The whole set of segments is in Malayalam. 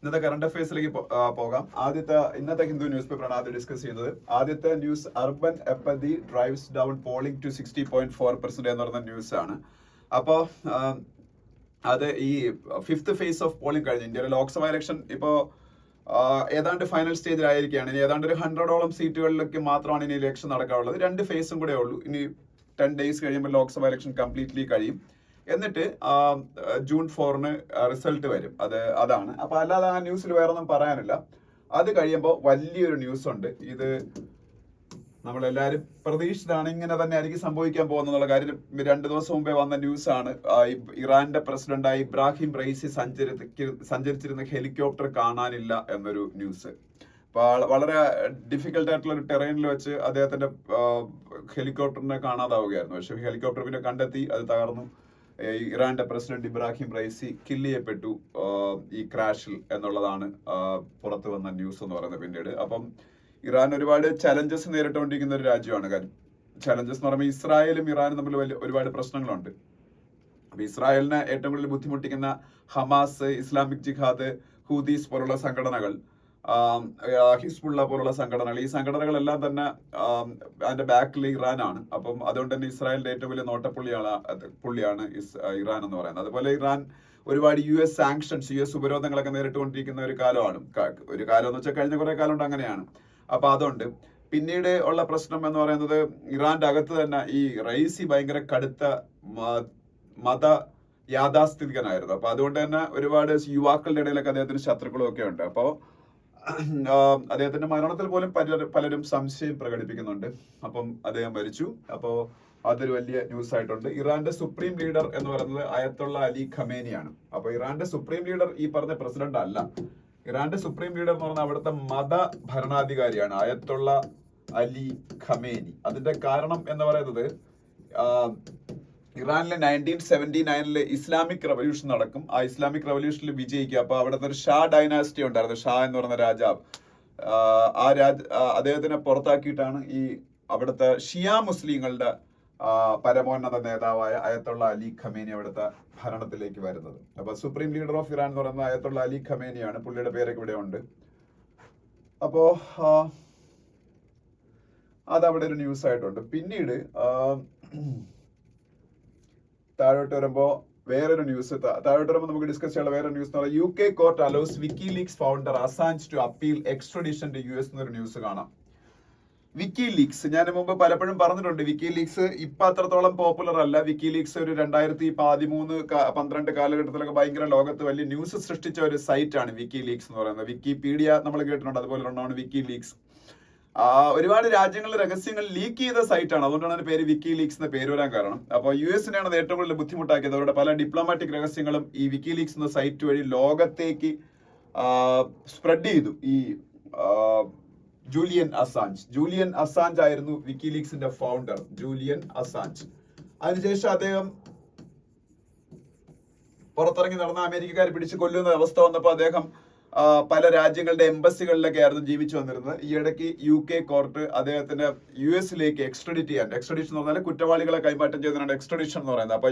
ഇന്നത്തെ കറണ്ട് അഫയേഴ്സിലേക്ക് പോകാം. ഇന്നത്തെ ഹിന്ദു ന്യൂസ് പേപ്പറാണ് ആദ്യം ഡിസ്കസ് ചെയ്യുന്നത്. ആദ്യത്തെ news, urban apathy drives down polling to 60.4% എന്ന് പറയുന്ന ന്യൂസ് ആണ്. അപ്പോൾ അത് ഈ 5th ഫേസ് ഓഫ് പോളിംഗ് കഴിഞ്ഞു. ഇന്ത്യയിലെ ലോക്സഭ ഇലക്ഷൻ ഇപ്പോൾ ഏതാണ്ട് ഫൈനൽ സ്റ്റേജിലായിരിക്കുകയാണ്. ഇനി ഏതാണ്ട് ഒരു 100ഓളം സീറ്റുകളിലേക്ക് മാത്രമാണ് ഇനി ഇലക്ഷൻ നടക്കാനുള്ളത്. 2 ഫേസും കൂടെ ഉള്ളൂ. ഇനി 10 ഡേയ്സ് കഴിയുമ്പോൾ ലോക്സഭ ഇലക്ഷൻ കംപ്ലീറ്റ്ലി കഴിയും. എന്നിട്ട് ജൂൺ 4 റിസൾട്ട് വരും. അതാണ്. അപ്പൊ അല്ലാതെ ആ ന്യൂസിൽ വേറെ ഒന്നും പറയാനില്ല. അത് കഴിയുമ്പോൾ വലിയൊരു ന്യൂസ് ഉണ്ട്. ഇത് നമ്മളെല്ലാവരും പ്രതീക്ഷിച്ചതാണ്, ഇങ്ങനെ തന്നെ ആയിരിക്കും സംഭവിക്കാൻ പോകുന്നുള്ള കാര്യം. 2 ദിവസം മുമ്പേ വന്ന ന്യൂസാണ്. ഇറാന്റെ പ്രസിഡന്റായി ഇബ്രാഹിം റൈസി സഞ്ചരിച്ചിരുന്ന ഹെലികോപ്റ്റർ കാണാനില്ല എന്നൊരു ന്യൂസ്. വളരെ ഡിഫിക്കൽട്ട് ആയിട്ടുള്ള ഒരു ടെറൈനിൽ വെച്ച് അദ്ദേഹത്തിന്റെ ഹെലികോപ്റ്ററിനെ കാണാതാവുകയായിരുന്നു. പക്ഷെ ഹെലികോപ്റ്റർ പിന്നെ കണ്ടെത്തി, അത് തകർന്നു. ഇറാന്റെ പ്രസിഡന്റ് ഇബ്രാഹിം റൈസി കില്ല് ചെയ്യപ്പെട്ടു ഈ ക്രാഷിൽ എന്നുള്ളതാണ് പുറത്തു വന്ന ന്യൂസ് എന്ന് പറയുന്നത്. പിന്നീട് അപ്പം ഇറാൻ ഒരുപാട് ചലഞ്ചസ് നേരിട്ടുകൊണ്ടിരിക്കുന്ന ഒരു രാജ്യമാണ്. കാര്യം ചലഞ്ചസ് എന്ന് പറയുമ്പോൾ ഇസ്രായേലും ഇറാനും തമ്മിൽ ഒരുപാട് പ്രശ്നങ്ങളുണ്ട്. അപ്പൊ ഇസ്രായേലിനെ ഏറ്റവും കൂടുതൽ ബുദ്ധിമുട്ടിക്കുന്ന ഹമാസ്, ഇസ്ലാമിക് ജിഹാദ്, ഹൂദീസ് പോലുള്ള സംഘടനകൾ, ഹിസ്ബുള്ള പോലുള്ള സംഘടനകൾ, ഈ സംഘടനകളെല്ലാം തന്നെ അതിന്റെ ബാക്കിൽ ഇറാനാണ്. അപ്പം അതുകൊണ്ട് തന്നെ ഇസ്രായേലിന്റെ ഏറ്റവും വലിയ നോട്ടപ്പുള്ളിയാണ് ഇറാൻ എന്ന് പറയുന്നത്. അതുപോലെ ഇറാൻ ഒരുപാട് US സാങ്ഷൻസ്, US ഉപരോധങ്ങളൊക്കെ നേരിട്ടുകൊണ്ടിരിക്കുന്ന ഒരു കാലമാണ്. ഒരു കാലം എന്ന് വെച്ചാൽ കഴിഞ്ഞ കുറെ കാലം കൊണ്ട് അങ്ങനെയാണ്. അപ്പൊ അതുകൊണ്ട് പിന്നീട് ഉള്ള പ്രശ്നം എന്ന് പറയുന്നത്, ഇറാന്റെ അകത്ത് തന്നെ ഈ റൈസി ഭയങ്കര കടുത്ത മത യാഥാസ്ഥിതികനായിരുന്നു. അപ്പൊ അതുകൊണ്ട് തന്നെ ഒരുപാട് യുവാക്കളുടെ ഇടയിലൊക്കെ അദ്ദേഹത്തിന് ശത്രുക്കളും ഒക്കെ ഉണ്ട്. അപ്പോൾ അദ്ദേഹത്തിന്റെ മരണത്തിൽ പോലും പലരും സംശയം പ്രകടിപ്പിക്കുന്നുണ്ട്. അപ്പം അദ്ദേഹം മരിച്ചു. അപ്പോൾ അതൊരു വലിയ ന്യൂസ് ആയിട്ടുണ്ട്. ഇറാന്റെ സുപ്രീം ലീഡർ എന്ന് പറയുന്നത് അയത്തുള്ള അലി ഖമേനിയാണ്. അപ്പൊ ഇറാന്റെ സുപ്രീം ലീഡർ ഈ പറഞ്ഞ പ്രസിഡന്റ് അല്ല. ഇറാന്റെ സുപ്രീം ലീഡർ എന്ന് പറഞ്ഞാൽ അവിടുത്തെ മത ഭരണാധികാരിയാണ്, അയത്തുള്ള അലി ഖമേനി. അതിന്റെ കാരണം എന്ന് പറയുന്നത്, ഇറാനിലെ 1979 ഇസ്ലാമിക് റവല്യൂഷൻ നടക്കും. ആ ഇസ്ലാമിക് റവല്യൂഷനിൽ വിജയിക്കുക. അപ്പൊ അവിടുത്തെ ഒരു ഷാ ഡൈനാസ്റ്റി ഉണ്ടായിരുന്നു. ഷാ എന്ന് പറയുന്ന രാജാവ്, അദ്ദേഹത്തിനെ പുറത്താക്കിയിട്ടാണ് ഈ അവിടുത്തെ ഷിയ മുസ്ലിങ്ങളുടെ പരമോന്നത നേതാവായ അയത്തുള്ള അലി ഖമേനി അവിടുത്തെ ഭരണത്തിലേക്ക് വരുന്നത്. അപ്പൊ സുപ്രീം ലീഡർ ഓഫ് ഇറാൻ എന്ന് പറയുന്നത് അയത്തുള്ള അലി ഖമേനിയാണ്. പുള്ളിയുടെ പേരൊക്കെ ഇവിടെ ഉണ്ട്. അപ്പോ അതവിടെ ഒരു ന്യൂസ് ആയിട്ടുണ്ട്. പിന്നീട് താഴോട്ട് വരുമ്പോൾ വേറൊരു ന്യൂസ്, നമുക്ക് ഡിസ്കസ് ചെയ്യാനുള്ള വേറൊരു ന്യൂസ് എന്ന് പറയുന്നത്, UK court allows WikiLeaks founder Assange to appeal extradition to US എന്നൊരു ന്യൂസ് കാണാം. വിക്കിലീക്സ് ഞാൻ മുമ്പ് പലപ്പോഴും പറഞ്ഞിട്ടുണ്ട്. വിക്കിലീക്സ് ഇപ്പൊ അത്രത്തോളം പോപ്പുലർ അല്ല. വിക്കിലീക്സ് ഒരു 2013-12 കാലഘട്ടത്തിലൊക്കെ ഭയങ്കര ലോകത്ത് വലിയ ന്യൂസ് സൃഷ്ടിച്ച ഒരു സൈറ്റാണ് വിക്കിലീക്സ് എന്ന് പറയുന്നത്. വിക്കിപീഡിയ നമ്മൾ കേട്ടിട്ടുണ്ട്, അതുപോലെ ഒന്നാണ് വിക്കിലീക്സ്. ഒരുപാട് രാജ്യങ്ങളിലെ രഹസ്യങ്ങൾ ലീക്ക് ചെയ്ത സൈറ്റാണ്. അതുകൊണ്ടാണ് അതിന്റെ പേര് വിക്കിലീക്സ് എന്ന പേര് വരാൻ കാരണം. അപ്പോൾ US-നെയാണ് അത് ഏറ്റവും കൂടുതൽ ബുദ്ധിമുട്ടാക്കിയത്. അവരുടെ പല ഡിപ്ലോമാറ്റിക് രഹസ്യങ്ങളും ഈ വിക്കിലീക്സ് എന്ന സൈറ്റ് വഴി ലോകത്തേക്ക് സ്പ്രെഡ് ചെയ്തു. ഈ ജൂലിയൻ അസാഞ്ച് ആയിരുന്നു വിക്കിലീക്സിന്റെ ഫൗണ്ടർ, ജൂലിയൻ അസാഞ്ച്. അതിനുശേഷം അദ്ദേഹം പുറത്തിറങ്ങി നടന്ന അമേരിക്കക്കാർ പിടിച്ചു കൊല്ലുന്ന അവസ്ഥ വന്നപ്പോൾ അദ്ദേഹം പല രാജ്യങ്ങളുടെ എംബസികളിലൊക്കെ ആയിരുന്നു ജീവിച്ചു വന്നിരുന്നത്. ഈ ഇടയ്ക്ക് UK കോർട്ട് അദ്ദേഹത്തിന് US-ലേക്ക് എക്സ്ട്രഡിറ്റ് ചെയ്യാൻ, എക്സ്ട്രഡിഷൻ എന്ന് പറഞ്ഞാൽ കുറ്റവാളികളെ കൈമാറ്റം ചെയ്യുന്നതാണ് എക്സ്ട്രഡിഷൻ എന്ന് പറയുന്നത്. അപ്പൊ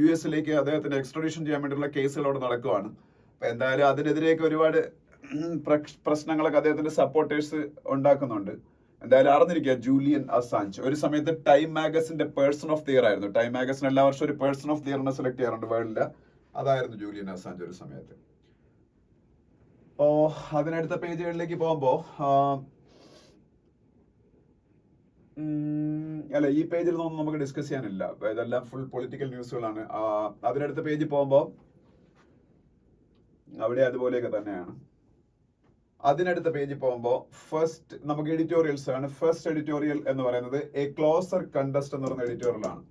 US-ലേക്ക് അദ്ദേഹത്തിന് എക്സ്ട്രഡിഷൻ ചെയ്യാൻ വേണ്ടിയുള്ള കേസുകൾ അവിടെ നടക്കുവാണ്. അപ്പൊ എന്തായാലും അതിനെതിരെയൊക്കെ ഒരുപാട് പ്രശ്നങ്ങളൊക്കെ അദ്ദേഹത്തിന്റെ സപ്പോർട്ടേഴ്സ് ഉണ്ടാക്കുന്നുണ്ട്. എന്തായാലും അറിഞ്ഞിരിക്കുക, ജൂലിയൻ അസാഞ്ച് ഒരു സമയത്ത് ടൈം മാഗസിന്റെ പേഴ്സൺ ഓഫ് ദി ഇയർ ആയിരുന്നു. ടൈം മാഗസിൻ എല്ലാ വർഷവും ഒരു പേഴ്സൺ ഓഫ് ദി ഇയറിനെ സെലക്ട് ചെയ്യാറുണ്ട് വേൾഡില്. അതായിരുന്നു ജൂലിയൻ അസാഞ്ച് ഒരു സമയത്ത്. അപ്പോ അതിനടുത്ത പേജുകളിലേക്ക് പോകുമ്പോ അല്ല, ഈ പേജിൽ നിന്നും നമുക്ക് ഡിസ്കസ് ചെയ്യാനില്ല. ഇതെല്ലാം ഫുൾ പൊളിറ്റിക്കൽ ന്യൂസുകളാണ്. അതിനടുത്ത പേജിൽ പോകുമ്പോ അവിടെ അതുപോലെയൊക്കെ തന്നെയാണ്. അതിനടുത്ത പേജിൽ പോകുമ്പോൾ ഫസ്റ്റ് നമുക്ക് എഡിറ്റോറിയൽസ് ആണ്. ഫസ്റ്റ് എഡിറ്റോറിയൽ എന്ന് പറയുന്നത് എ ക്ലോസർ കണ്ടസ്റ്റ് എന്ന് പറയുന്ന എഡിറ്റോറിയലാണ്.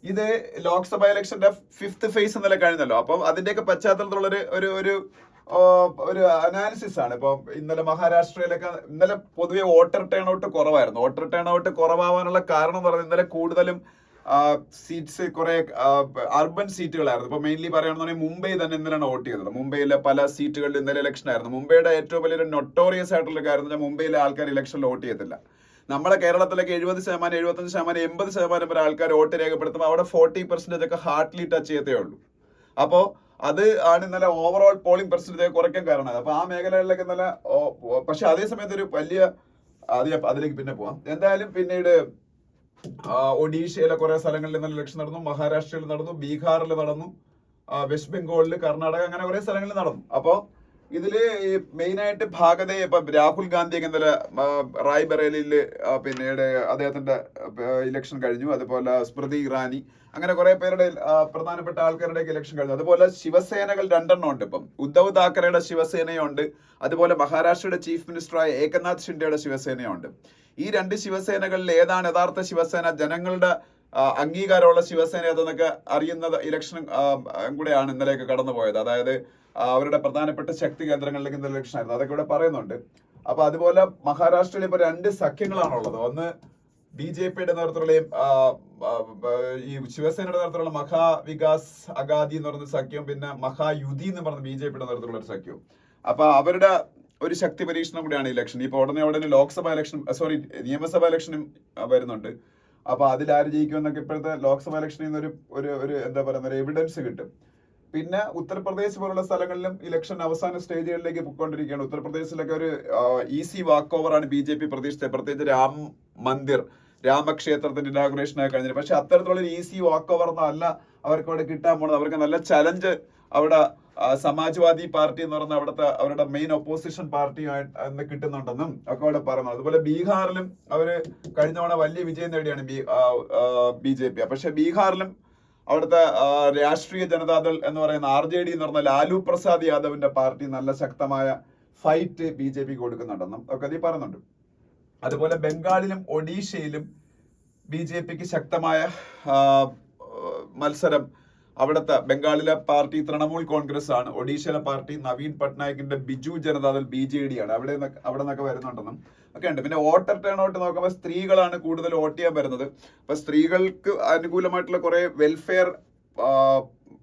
ഇത് ലോക്സഭ ഇലക്ഷന്റെ 5th ഫേസ് എന്നല്ല കഴിഞ്ഞല്ലോ. അപ്പം അതിന്റെയൊക്കെ പശ്ചാത്തലത്തിലുള്ള ഒരു അനാലിസിസ് ആണ്. ഇപ്പൊ ഇന്നലെ മഹാരാഷ്ട്രയിലൊക്കെ പൊതുവെ വോട്ടർ ടേൺ ഔട്ട് കുറവായിരുന്നു. വോട്ടർ ടേൺ ഔട്ട് കുറവാകാനുള്ള കാരണം എന്ന് പറയുന്നത്, ഇന്നലെ കൂടുതലും സീറ്റ്സ് കുറെ അർബൻ സീറ്റുകളായിരുന്നു. ഇപ്പൊ മെയിൻലി പറയുകയാണെന്നുണ്ടെങ്കിൽ മുംബൈ തന്നെ ഇന്നലെയാണ് വോട്ട് ചെയ്തത്. മുംബൈയിലെ പല സീറ്റുകളിൽ ഇന്നലെ ഇലക്ഷൻ ആയിരുന്നു. മുംബൈയുടെ ഏറ്റവും വലിയൊരു നൊട്ടോറിയസ് ആയിട്ടുള്ള കാര്യം, മുംബൈയിലെ ആൾക്കാർ ഇലക്ഷനിൽ വോട്ട് ചെയ്യത്തില്ല. നമ്മുടെ കേരളത്തിലൊക്കെ 70%, 75%, 80% വരെ ആൾക്കാർ വോട്ട് രേഖപ്പെടുത്തുമ്പോൾ അവിടെ 40% ഒക്കെ ഹാർട്ട്ലി ടച്ച് ചെയ്തേ ഉള്ളൂ. അപ്പോൾ അത് ആണ് ഇന്നലെ ഓവറോൾ പോളിംഗ് പെർസെന്റേജ് കുറയ്ക്കാൻ കാരണമായത്. അപ്പൊ ആ മേഖലകളിലൊക്കെ ഇന്നലെ പക്ഷെ അതേ സമയത്ത് ഒരു വലിയ അതിലേക്ക് പിന്നെ പോവാം. എന്തായാലും പിന്നീട് ഒഡീഷയിലെ കുറെ സ്ഥലങ്ങളിൽ ഇന്നലെ ഇലക്ഷൻ നടന്നു, മഹാരാഷ്ട്രയിൽ നടന്നു, ബീഹാറിൽ നടന്നു, വെസ്റ്റ് ബംഗാളിൽ, കർണാടക, അങ്ങനെ കുറെ സ്ഥലങ്ങളിൽ നടന്നു. അപ്പോ ഇതില് മെയിൻ ആയിട്ട് ഭാഗതയെ ഇപ്പൊ രാഹുൽ ഗാന്ധിയൊക്കെ ഇന്നലെ റായ്ബറേലിയില് പിന്നീട് അദ്ദേഹത്തിന്റെ ഇലക്ഷൻ കഴിഞ്ഞു. അതുപോലെ സ്മൃതി ഇറാനി, അങ്ങനെ കുറെ പേരുടെ പ്രധാനപ്പെട്ട ആൾക്കാരുടെ ഇലക്ഷൻ കഴിഞ്ഞു. അതുപോലെ ശിവസേനകൾ 2 ഉണ്ട്. ഇപ്പം ഉദ്ധവ് താക്കറെയുടെ ശിവസേനയുണ്ട്, അതുപോലെ മഹാരാഷ്ട്രയുടെ ചീഫ് മിനിസ്റ്ററായ ഏകനാഥ് ഷിൻഡെയുടെ ശിവസേനയുണ്ട്. ഈ 2 ശിവസേനകളിൽ ഏതാണ് യഥാർത്ഥ ശിവസേന, ജനങ്ങളുടെ അംഗീകാരമുള്ള ശിവസേന ഏതെന്നൊക്കെ അറിയുന്നത് ഇലക്ഷൻ കൂടെയാണ് ഇന്നലെയൊക്കെ കടന്നുപോയത്. അതായത് അവരുടെ പ്രധാനപ്പെട്ട ശക്തി കേന്ദ്രങ്ങളിലേക്ക് ഇന്നലെ ഇലക്ഷൻ ആയിരുന്നു, അതൊക്കെ ഇവിടെ പറയുന്നുണ്ട്. അപ്പൊ അതുപോലെ മഹാരാഷ്ട്രയിൽ ഇപ്പൊ 2 സഖ്യങ്ങളാണുള്ളത്. ഒന്ന് BJPയുടെ നേതൃത്വത്തിലുള്ള ഈ ശിവസേനയുടെ നേതൃത്വത്തിലുള്ള മഹാവികാസ് അഗാദി എന്ന് പറയുന്ന സഖ്യവും പിന്നെ മഹായുതി എന്ന് പറഞ്ഞ BJPയുടെ നേതൃത്വത്തിലുള്ള ഒരു സഖ്യവും. അപ്പൊ അവരുടെ ഒരു ശക്തി പരീക്ഷണം കൂടിയാണ് ഇലക്ഷൻ. ഇപ്പൊ ഉടനെ ലോക്സഭാ ഇലക്ഷൻ, നിയമസഭാ ഇലക്ഷനും വരുന്നുണ്ട്. അപ്പൊ അതിലാര് ജയിക്കുമെന്നൊക്കെ ഇപ്പോഴത്തെ ലോക്സഭാ ഇലക്ഷനിൽ നിന്ന് ഒരു എന്താ പറയുന്ന ഒരു എവിഡൻസ് കിട്ടും. പിന്നെ ഉത്തർപ്രദേശ് പോലുള്ള സ്ഥലങ്ങളിലും ഇലക്ഷൻ അവസാന സ്റ്റേജുകളിലേക്ക് പൊയ്ക്കൊണ്ടിരിക്കുകയാണ്. ഉത്തർപ്രദേശിലൊക്കെ ഒരു ഈസി വാക്ക് ഓവറാണ് BJP പ്രതീക്ഷിച്ചത്, പ്രത്യേകിച്ച് രാമക്ഷേത്രത്തിന്റെ ഇനാഗുറേഷൻ ആയി കഴിഞ്ഞത്. പക്ഷെ അത്തരത്തിലുള്ള ഒരു ഈസി വാക്ക് ഓവർ ഒന്നും അല്ല അവർക്ക് അവിടെ കിട്ടാൻ പോകുന്നത്. അവർക്ക് നല്ല ചലഞ്ച് അവിടെ സമാജ്വാദി പാർട്ടി എന്ന് പറഞ്ഞ അവരുടെ മെയിൻ ഒപ്പോസിഷൻ പാർട്ടിയായിട്ട് കിട്ടുന്നുണ്ടെന്നും ഒക്കെ അവിടെ പറഞ്ഞു. അതുപോലെ ബീഹാറിലും അവര് കഴിഞ്ഞ തവണ വലിയ വിജയം നേടിയാണ് BJP. പക്ഷെ ബീഹാറിലും അവിടുത്തെ രാഷ്ട്രീയ ജനതാദൾ എന്ന് പറയുന്ന RJD എന്ന് പറഞ്ഞ ലാലു പ്രസാദ് യാദവിന്റെ പാർട്ടി നല്ല ശക്തമായ ഫൈറ്റ് BJP കൊടുക്കുന്നുണ്ടെന്നും ഒക്കെ അതിൽ പറയുന്നുണ്ട്. അതുപോലെ ബംഗാളിലും ഒഡീഷയിലും BJPക്ക് ശക്തമായ മത്സരം. അവിടുത്തെ ബംഗാളിലെ പാർട്ടി തൃണമൂൽ കോൺഗ്രസ് ആണ്, ഒഡീഷയിലെ പാർട്ടി നവീൻ പട്നായിക്കിന്റെ ബിജു ജനതാദൾ BJD ആണ്. അവിടെ നിന്നൊക്കെ വരുന്നുണ്ടെന്നും ഒക്കെ ഉണ്ട്. പിന്നെ വോട്ടർ ടേൺ ഔട്ട് നോക്കുമ്പോൾ സ്ത്രീകളാണ് കൂടുതൽ വോട്ട് ചെയ്യാൻ വരുന്നത്. അപ്പൊ സ്ത്രീകൾക്ക് അനുകൂലമായിട്ടുള്ള കുറെ വെൽഫെയർ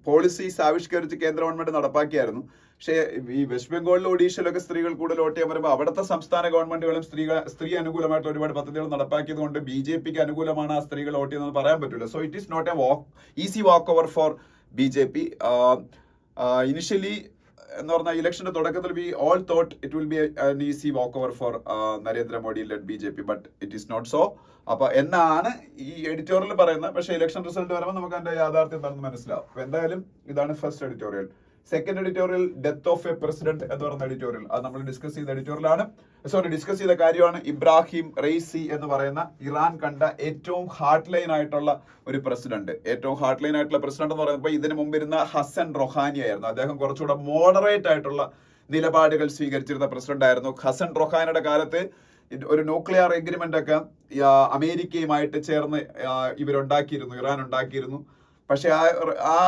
പോളിസീസ് ആവിഷ്കരിച്ച് കേന്ദ്ര ഗവൺമെന്റ് നടപ്പാക്കിയായിരുന്നു. പക്ഷേ ഈ വെസ്റ്റ് ബംഗാളിലും ഒഡീഷയിലൊക്കെ സ്ത്രീകൾ കൂടുതൽ വോട്ട് ചെയ്യാൻ വരുമ്പോൾ അവിടുത്തെ സംസ്ഥാന ഗവൺമെന്റുകളും സ്ത്രീ അനുകൂലമായിട്ടുള്ള ഒരുപാട് പദ്ധതികൾ നടപ്പാക്കിയത് കൊണ്ട് BJPക്ക് അനുകൂലമാണ് ആ സ്ത്രീകൾ വോട്ട് ചെയ്യുന്നത് പറയാൻ പറ്റില്ല. So it is not a easy walk over for BJP. Initially എന്ന് പറഞ്ഞാൽ ഇലക്ഷന്റെ തുടക്കത്തിൽ we all thought it will be an easy walk over for Narendra Modi led BJP, but it is not so. അപ്പൊ എന്നാണ് ഈ എഡിറ്റോറിയൽ പറയുന്നത്. പക്ഷേ ഇലക്ഷൻ റിസൾട്ട് വരുമ്പോൾ നമുക്ക് അതിന്റെ യാഥാർത്ഥ്യം എന്താണെന്ന് മനസ്സിലാവും. അപ്പൊ എന്തായാലും ഇതാണ് first editorial. Second editorial death of A president എന്ന് പറയുന്ന എഡിറ്റോറിയൽ, അത് നമ്മൾ ഡിസ്കസ് ചെയ്ത കാര്യമാണ്. ഇബ്രാഹിം റെയ്സി എന്ന് പറയുന്ന ഇറാൻ കണ്ട ഏറ്റവും ഹാർഡ് ലൈൻ ആയിട്ടുള്ള ഒരു പ്രസിഡന്റ്. ഏറ്റവും ഹാർഡ് ലൈൻ ആയിട്ടുള്ള പ്രസിഡന്റ് എന്ന് പറയുമ്പോൾ ഇതിനു മുമ്പിരുന്ന ഹസൻ റൊഹാനി ആയിരുന്നു. അദ്ദേഹം കുറച്ചുകൂടെ മോഡറേറ്റ് ആയിട്ടുള്ള നിലപാടുകൾ സ്വീകരിച്ചിരുന്ന പ്രസിഡന്റ് ആയിരുന്നു. ഹസൻ റൊഹാനിയുടെ കാലത്ത് ഒരു ന്യൂക്ലിയർ എഗ്രിമെന്റ് ഒക്കെ അമേരിക്കയുമായിട്ട് ചേർന്ന് ഇറാൻ ഉണ്ടാക്കിയിരുന്നു. പക്ഷെ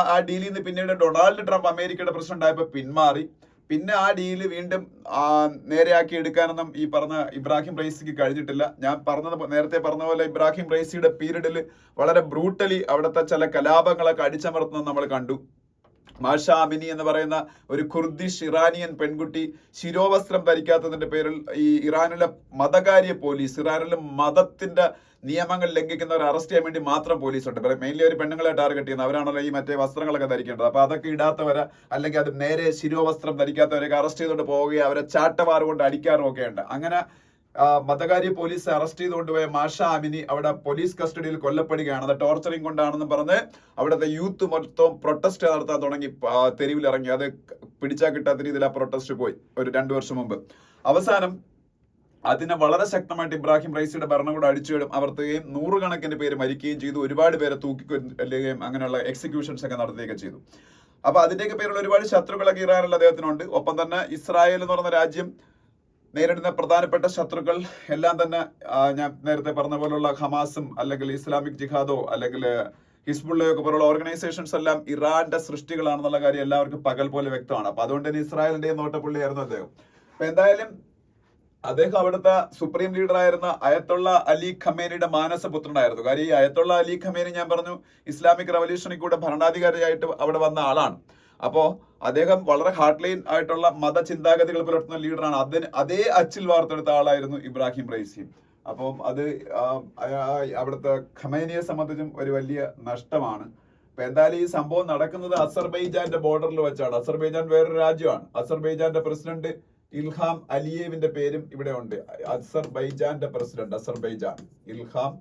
ആ ഡീലിൽ നിന്ന് പിന്നീട് ഡൊണാൾഡ് ട്രംപ് അമേരിക്കയുടെ പ്രസിഡന്റ് ആയപ്പോൾ പിന്മാറി. പിന്നെ ആ ഡീല് വീണ്ടും നേരെയാക്കി എടുക്കാനൊന്നും ഈ പറഞ്ഞ ഇബ്രാഹിം റൈസിക്ക് കഴിഞ്ഞിട്ടില്ല. ഞാൻ നേരത്തെ പറഞ്ഞ പോലെ ഇബ്രാഹിം റൈസിയുടെ പീരീഡിൽ വളരെ ബ്രൂട്ടലി അവിടുത്തെ ചില കലാപങ്ങളൊക്കെ അടിച്ചമർത്തുന്നത് നമ്മൾ കണ്ടു. മാഷ അമിനി എന്ന് പറയുന്ന ഒരു കുർദിഷ് ഇറാനിയൻ പെൺകുട്ടി ശിരോവസ്ത്രം ധരിക്കാത്തതിന്റെ പേരിൽ ഈ ഇറാനിലെ മതകാര്യ പോലീസ്, ഇറാനിലെ മതത്തിന്റെ നിയമങ്ങൾ ലംഘിക്കുന്നവരെ അറസ്റ്റ് ചെയ്യാൻ വേണ്ടി മാത്രം പോലീസുണ്ട്. മെയിൻലി ഒരു പെണ്ണുങ്ങളെ ടാർഗറ്റ് ചെയ്യുന്നത് അവരാണല്ലോ ഈ മറ്റേ വസ്ത്രങ്ങളൊക്കെ ധരിക്കേണ്ടത്. അപ്പൊ അതൊക്കെ ഇടാത്തവരെ അല്ലെങ്കിൽ അത് നേരെ ശിരോവസ്ത്രം ധരിക്കാത്തവരൊക്കെ അറസ്റ്റ് ചെയ്തുകൊണ്ട് പോവുകയും അവരെ ചാട്ടവാറ് കൊണ്ട് അടിക്കാറും ഒക്കെ ഉണ്ട്. അങ്ങനെ മതകാര്യ പോലീസ് അറസ്റ്റ് ചെയ്തുകൊണ്ടുപോയ മാഷ അമിനി അവിടെ പോലീസ് കസ്റ്റഡിയിൽ കൊല്ലപ്പെടുകയാണ്. അത് ടോർച്ചറിങ് കൊണ്ടാണെന്ന് പറഞ്ഞ് അവിടുത്തെ യൂത്ത് മൊത്തം പ്രൊട്ടസ്റ്റ് നടത്താൻ തുടങ്ങി, തെരുവിലിറങ്ങി. അത് പിടിച്ചാൽ കിട്ടാത്ത രീതിയിൽ ആ പ്രൊട്ടസ്റ്റ് പോയി ഒരു 2 വർഷം മുമ്പ്. അവസാനം അതിനെ വളരെ ശക്തമായിട്ട് ഇബ്രാഹിം റൈസിയുടെ ഭരണകൂടം അടിച്ചുവിടും അവർത്തുകയും 100 കണക്കിന് പേര് മരിക്കുകയും ചെയ്തു. ഒരുപാട് പേരെ തൂക്കിക്കൊല്ലുകയും അങ്ങനെയുള്ള എക്സിക്യൂഷൻസ് ഒക്കെ നടത്തുകയൊക്കെ ചെയ്തു. അപ്പൊ അതിന്റെയൊക്കെ പേരുള്ള ഒരുപാട് ശത്രുക്കളൊക്കെ ഇറാനിൽ അദ്ദേഹത്തിനുണ്ട്. ഒപ്പം തന്നെ ഇസ്രായേൽ എന്ന് പറഞ്ഞ രാജ്യം നേരിടുന്ന പ്രധാനപ്പെട്ട ശത്രുക്കൾ എല്ലാം തന്നെ ഞാൻ നേരത്തെ പറഞ്ഞ പോലുള്ള ഹമാസും അല്ലെങ്കിൽ ഇസ്ലാമിക് ജിഹാദോ അല്ലെങ്കിൽ ഹിസ്ബുള്ളയോ ഒക്കെ പോലുള്ള ഓർഗനൈസേഷൻസ് എല്ലാം ഇറാന്റെ സൃഷ്ടികളാണെന്നുള്ള കാര്യം എല്ലാവർക്കും പകൽ പോലെ വ്യക്തമാണ്. അപ്പൊ അതുകൊണ്ട് തന്നെ ഇസ്രായേലിന്റെ നോട്ടപ്പുള്ളിയായിരുന്നു അദ്ദേഹം. അപ്പൊ എന്തായാലും അദ്ദേഹം അവിടുത്തെ സുപ്രീം ലീഡറായിരുന്ന അയത്തുള്ള അലി ഖമേനിയുടെ മാനസപുത്രനായിരുന്നു. കാര്യം ഈ അയത്തുള്ള അലി ഖമേനി ഞാൻ പറഞ്ഞു ഇസ്ലാമിക് റവല്യൂഷനിൽ കൂടെ ഭരണാധികാരിയായിട്ട് അവിടെ വന്ന ആളാണ്. അപ്പോ അദ്ദേഹം വളരെ ഹാർഡ് ലൈൻ ആയിട്ടുള്ള മതചിന്താഗതികൾ പുലർത്തുന്ന ലീഡറാണ്. അതേ അച്ചിൽ വാർത്തെടുത്ത ആളായിരുന്നു ഇബ്രാഹിം റൈസി. അപ്പം അത് അവിടുത്തെ ഖമേനിയെ സംബന്ധിച്ചും ഒരു വലിയ നഷ്ടമാണ്. അപ്പൊ എന്തായാലും ഈ സംഭവം നടക്കുന്നത് അസർബൈജാന്റെ ബോർഡറിൽ വെച്ചാണ്. അസർബൈജാൻ വേറൊരു രാജ്യമാണ്. അസർബൈജാന്റെ പ്രസിഡന്റ് ഇൽഹാം അലിയേവിന്റെ പേരും ഇവിടെ ഉണ്ട്. അസർബൈജാന്റെ പ്രസിഡന്റ് അസർബൈജാൻ ഇൽഹാം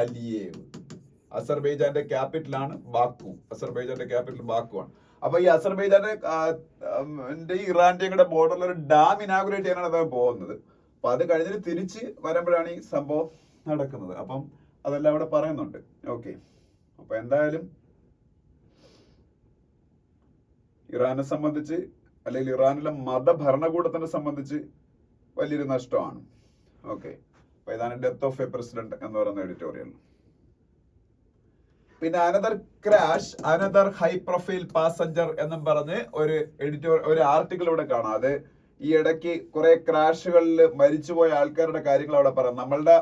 അലിയേവ്. അസർബൈജാന്റെ ക്യാപിറ്റലാണ് ബാക്കു. അസർബൈജാന്റെ ക്യാപിറ്റൽ ബാക്കു ആണ്. അപ്പൊ ഈ അസർബൈജാന്റെ ഇറാന്റെയും കൂടെ ബോർഡറിൽ ഒരു ഡാം ഇനാഗുറേറ്റ് ചെയ്യാനാണ് അദ്ദേഹം പോകുന്നത്. അപ്പൊ അത് കഴിഞ്ഞിട്ട് തിരിച്ച് വരുമ്പോഴാണ് ഈ സംഭവം നടക്കുന്നത്. അപ്പം അതെല്ലാം അവിടെ പറയുന്നുണ്ട്. ഓക്കെ, അപ്പൊ എന്തായാലും ഇറാനെ സംബന്ധിച്ച് അല്ലെങ്കിൽ ഇറാനിലെ മതഭരണകൂടത്തിനെ സംബന്ധിച്ച് വലിയൊരു നഷ്ടമാണ്. ഓക്കെ, അപ്പൊ ഇതാണ് ഡെത്ത് ഓഫ് എ പ്രസിഡന്റ് എന്ന് പറയുന്ന എഡിറ്റോറിയൽ. പിന്നെ another crash, another high profile passenger എന്നും പറഞ്ഞ് ഒരു ആർട്ടിക്കിൾ ഇവിടെ കാണാം. അത് ഈ ഇടയ്ക്ക് കുറെ ക്രാഷുകളിൽ മരിച്ചുപോയ ആൾക്കാരുടെ കാര്യങ്ങൾ അവിടെ പറയാം. നമ്മളുടെ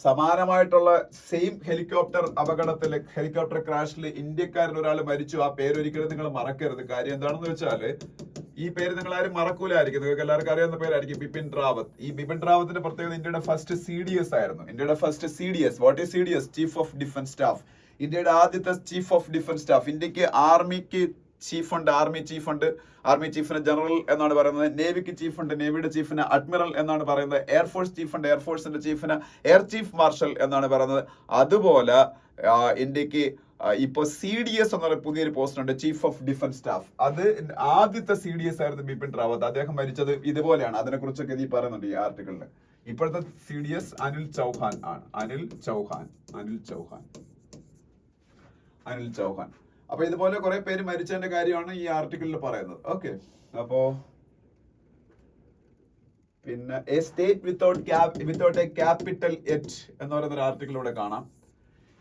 സമാനമായിട്ടുള്ള സെയിം ഹെലികോപ്റ്റർ അപകടത്തിൽ, ഹെലികോപ്റ്റർ ക്രാഷിൽ ഇന്ത്യക്കാരൻ ഒരാൾ മരിച്ചു. ആ പേര് ഒരിക്കലും നിങ്ങൾ മറക്കരുത്. കാര്യം എന്താണെന്ന് വെച്ചാല് ഈ പേര് നിങ്ങൾ ആരും മറക്കൂലായിരിക്കും. നിങ്ങൾക്ക് എല്ലാവർക്കും അറിയാവുന്ന പേരായിരിക്കും ബിപിൻ റാവത്ത്. ഈ ബിപിൻ റാവത്തിന്റെ പ്രത്യേകത ഇന്ത്യയുടെ ഫസ്റ്റ് CDS ആയിരുന്നു. ഇന്ത്യയുടെ first CDS. What is CDS? Chief of defence staff. ഇന്ത്യയുടെ ആദ്യത്തെ ചീഫ് ഓഫ് ഡിഫൻസ് സ്റ്റാഫ്. ഇന്ത്യക്ക് ആർമിക്ക് ചീഫ് ഉണ്ട്, ആർമി ചീഫ് ഉണ്ട്. ആർമി ചീഫിന് ജനറൽ എന്നാണ് പറയുന്നത്. നേവിക്ക് ചീഫ് ഉണ്ട്, നേവിയുടെ ചീഫിന് അഡ്മിറൽ എന്നാണ് പറയുന്നത്. എയർഫോഴ്സ് ചീഫ് ഉണ്ട്, എയർഫോഴ്സിന്റെ ചീഫിന് എയർ ചീഫ് മാർഷൽ എന്നാണ് പറയുന്നത്. അതുപോലെ ഇന്ത്യക്ക് ഇപ്പൊ CDS എന്നൊരു പുതിയൊരു പോസ്റ്റ് ഉണ്ട്, ചീഫ് ഓഫ് ഡിഫൻസ് സ്റ്റാഫ്. അത് ആദ്യത്തെ CDS ആയിരുന്നു ബിപിൻ റാവത്ത്. അദ്ദേഹം മരിച്ചത് ഇതുപോലെയാണ്. അതിനെ കുറിച്ചൊക്കെ ഈ പറയുന്നുണ്ട് ഈ ആർട്ടിക്കിളിൽ. ഇപ്പോഴത്തെ CDS അനിൽ ചൗഹാൻ ആണ്. അനിൽ ചൗഹാൻ. അപ്പൊ ഇതുപോലെ കുറെ പേര് മരിച്ചതിന്റെ കാര്യമാണ് ഈ ആർട്ടിക്കിളിൽ പറയുന്നത്. ഓക്കെ, അപ്പോ പിന്നെ a state without a capital yet എന്ന് പറയുന്ന ഒരു ആർട്ടിക്കിൾ ഇവിടെ കാണാം.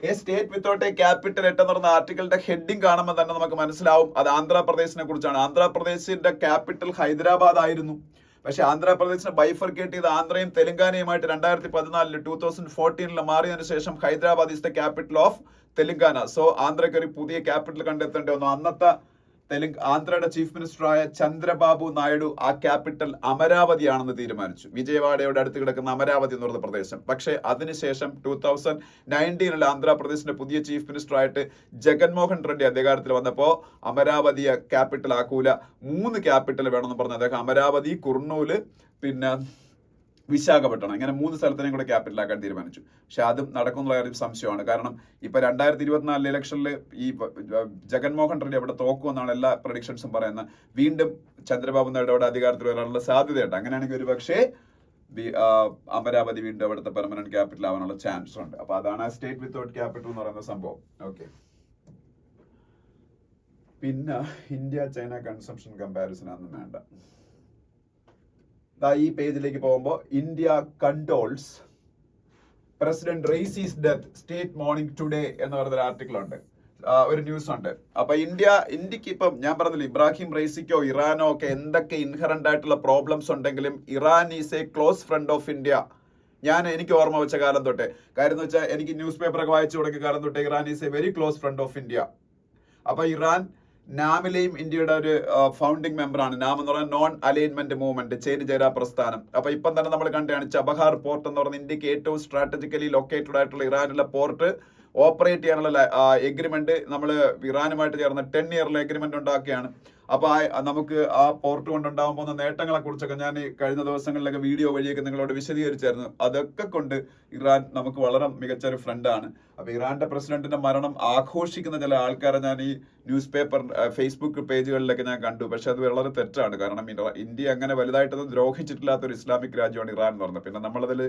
A state without a capital yet എന്ന് പറയുന്ന ആർട്ടിക്കിളിന്റെ ഹെഡിങ് കാണുമ്പോൾ തന്നെ നമുക്ക് മനസ്സിലാവും അത് ആന്ധ്രാപ്രദേശിനെ കുറിച്ചാണ്. ആന്ധ്രാപ്രദേശിന്റെ ക്യാപിറ്റൽ ഹൈദരാബാദ് ആയിരുന്നു. പക്ഷെ ആന്ധ്രാപ്രദേശിനെ ബൈഫർക്കേറ്റ് ചെയ്ത് ആന്ധ്രയും തെലങ്കാനയുമായിട്ട് 2014 മാറിയതിനു ശേഷം Hyderabad is the capital of Telangana. So ആന്ധ്രയ്ക്ക് ഒരു പുതിയ ക്യാപിറ്റൽ കണ്ടെത്തേണ്ടി വന്നു. അന്നത്തെ ആന്ധ്രയുടെ ചീഫ് മിനിസ്റ്ററായ ചന്ദ്രബാബു നായിഡു ആ ക്യാപിറ്റൽ അമരാവതിയാണെന്ന് തീരുമാനിച്ചു. വിജയവാഡയുടെ അടുത്ത് കിടക്കുന്ന അമരാവതി എന്ന് പറയുന്ന പ്രദേശം. പക്ഷേ അതിനുശേഷം 2019 ആന്ധ്രാപ്രദേശിന്റെ പുതിയ ചീഫ് മിനിസ്റ്ററായിട്ട് ജഗൻമോഹൻ റെഡ്ഡി അധികാരത്തിൽ വന്നപ്പോൾ അമരാവതിയെ ക്യാപിറ്റൽ ആക്കൂല, 3 ക്യാപിറ്റൽ വേണമെന്ന് പറഞ്ഞ് അദ്ദേഹം അമരാവതി, കുർണൂല്, പിന്നെ വിശാഖപട്ടണം, ഇങ്ങനെ 3 സ്ഥലത്തിനെയും കൂടെ ക്യാപിറ്റൽ ആക്കാൻ തീരുമാനിച്ചു. പക്ഷെ അതും നടക്കുന്നുള്ള കാര്യം സംശയമാണ്. കാരണം ഇപ്പൊ 2024 ഇലക്ഷനിൽ ഈ ജഗൻമോഹൻ റെഡ്ഡി അവിടെ തോക്കുമെന്നാണ് എല്ലാ പ്രഡിക്ഷൻസും പറയുന്നത്. വീണ്ടും ചന്ദ്രബാബു നായിഡു അവിടെ അധികാരത്തിൽ വരാനുള്ള സാധ്യതയുണ്ട്. അങ്ങനെയാണെങ്കിൽ ഒരു പക്ഷേ അമരാവതി വീണ്ടും അവിടുത്തെ പെർമനന്റ് ക്യാപിറ്റൽ ആവാനുള്ള ചാൻസ് ഉണ്ട്. അപ്പൊ അതാണ് സ്റ്റേറ്റ് വിത്തൗട്ട് ക്യാപിറ്റൽ എന്ന് പറയുന്ന സംഭവം. ഓക്കെ, പിന്നെ ഇന്ത്യ ചൈന കൺസംഷൻ കമ്പാരിസൺ ഒന്നും വേണ്ട. ഈ പേജിലേക്ക് പോകുമ്പോൾ India condoles president Raisi's death state mourning today എന്ന് പറയുന്ന ആർട്ടിക്കിൾ ഉണ്ട്, ഒരു ന്യൂസ് ഉണ്ട്. അപ്പൊ ഇന്ത്യക്ക് ഇപ്പം ഞാൻ പറഞ്ഞില്ല, ഇബ്രാഹിം റെയ്സിക്കോ ഇറാനോ ഒക്കെ എന്തൊക്കെ ഇൻഹറന്റ് ആയിട്ടുള്ള പ്രോബ്ലംസ് ഉണ്ടെങ്കിലും Iran is A close friend of India. എനിക്ക് ഓർമ്മ വെച്ച കാലം തൊട്ടേ, കാര്യം എന്ന് വെച്ചാൽ എനിക്ക് ന്യൂസ് പേപ്പറൊക്കെ വായിച്ചു തുടങ്ങിയ കാലം തൊട്ടേ Iran is a very close friend of India. അപ്പൊ ഇറാൻ നാമിലെയും ഇന്ത്യയുടെ ഒരു ഫൗണ്ടിങ് മെമ്പറാണ്. നാം എന്ന് പറയുന്നത് നോൺ അലൈൻമെന്റ് മൂവ്മെന്റ്, ചേരിചേരാ പ്രസ്ഥാനം. അപ്പൊ ഇപ്പം തന്നെ നമ്മൾ കണ്ടാണ് ചബഹാർ പോർട്ട് എന്ന് പറയുന്നത് ഇന്ത്യക്ക് ഏറ്റവും സ്ട്രാറ്റജിക്കലി ലൊക്കേറ്റഡ് ആയിട്ടുള്ള ഇറാനിലെ പോർട്ട് ഓപ്പറേറ്റ് ചെയ്യാനുള്ള എഗ്രിമെന്റ് നമ്മൾ ഇറാനുമായിട്ട് ചേർന്ന് 10 ഇയറിലെ എഗ്രിമെന്റ് ഉണ്ടാക്കിയാണ്. അപ്പൊ നമുക്ക് ആ പോർട്ട് കൊണ്ടുണ്ടാവാൻ പോകുന്ന നേട്ടങ്ങളെ കുറിച്ചൊക്കെ ഞാൻ കഴിഞ്ഞ ദിവസങ്ങളിലൊക്കെ വീഡിയോ വഴിയൊക്കെ നിങ്ങളോട് വിശദീകരിച്ചായിരുന്നു. അതൊക്കെ കൊണ്ട് ഇറാൻ നമുക്ക് വളരെ മികച്ച ഒരു ഫ്രണ്ടാണ്. അപ്പൊ ഇറാന്റെ പ്രസിഡന്റിന്റെ മരണം ആഘോഷിക്കുന്ന ചില ആൾക്കാരെ ഞാൻ ഈ ന്യൂസ് പേപ്പർ ഫേസ്ബുക്ക് പേജുകളിലൊക്കെ ഞാൻ കണ്ടു. പക്ഷെ അത് വളരെ തെറ്റാണ്. കാരണം ഇന്ത്യ അങ്ങനെ വലുതായിട്ടൊന്നും ദ്രോഹിച്ചിട്ടില്ലാത്ത ഒരു ഇസ്ലാമിക് രാജ്യമാണ് ഇറാൻ എന്ന് പറഞ്ഞത്. പിന്നെ നമ്മളതിൽ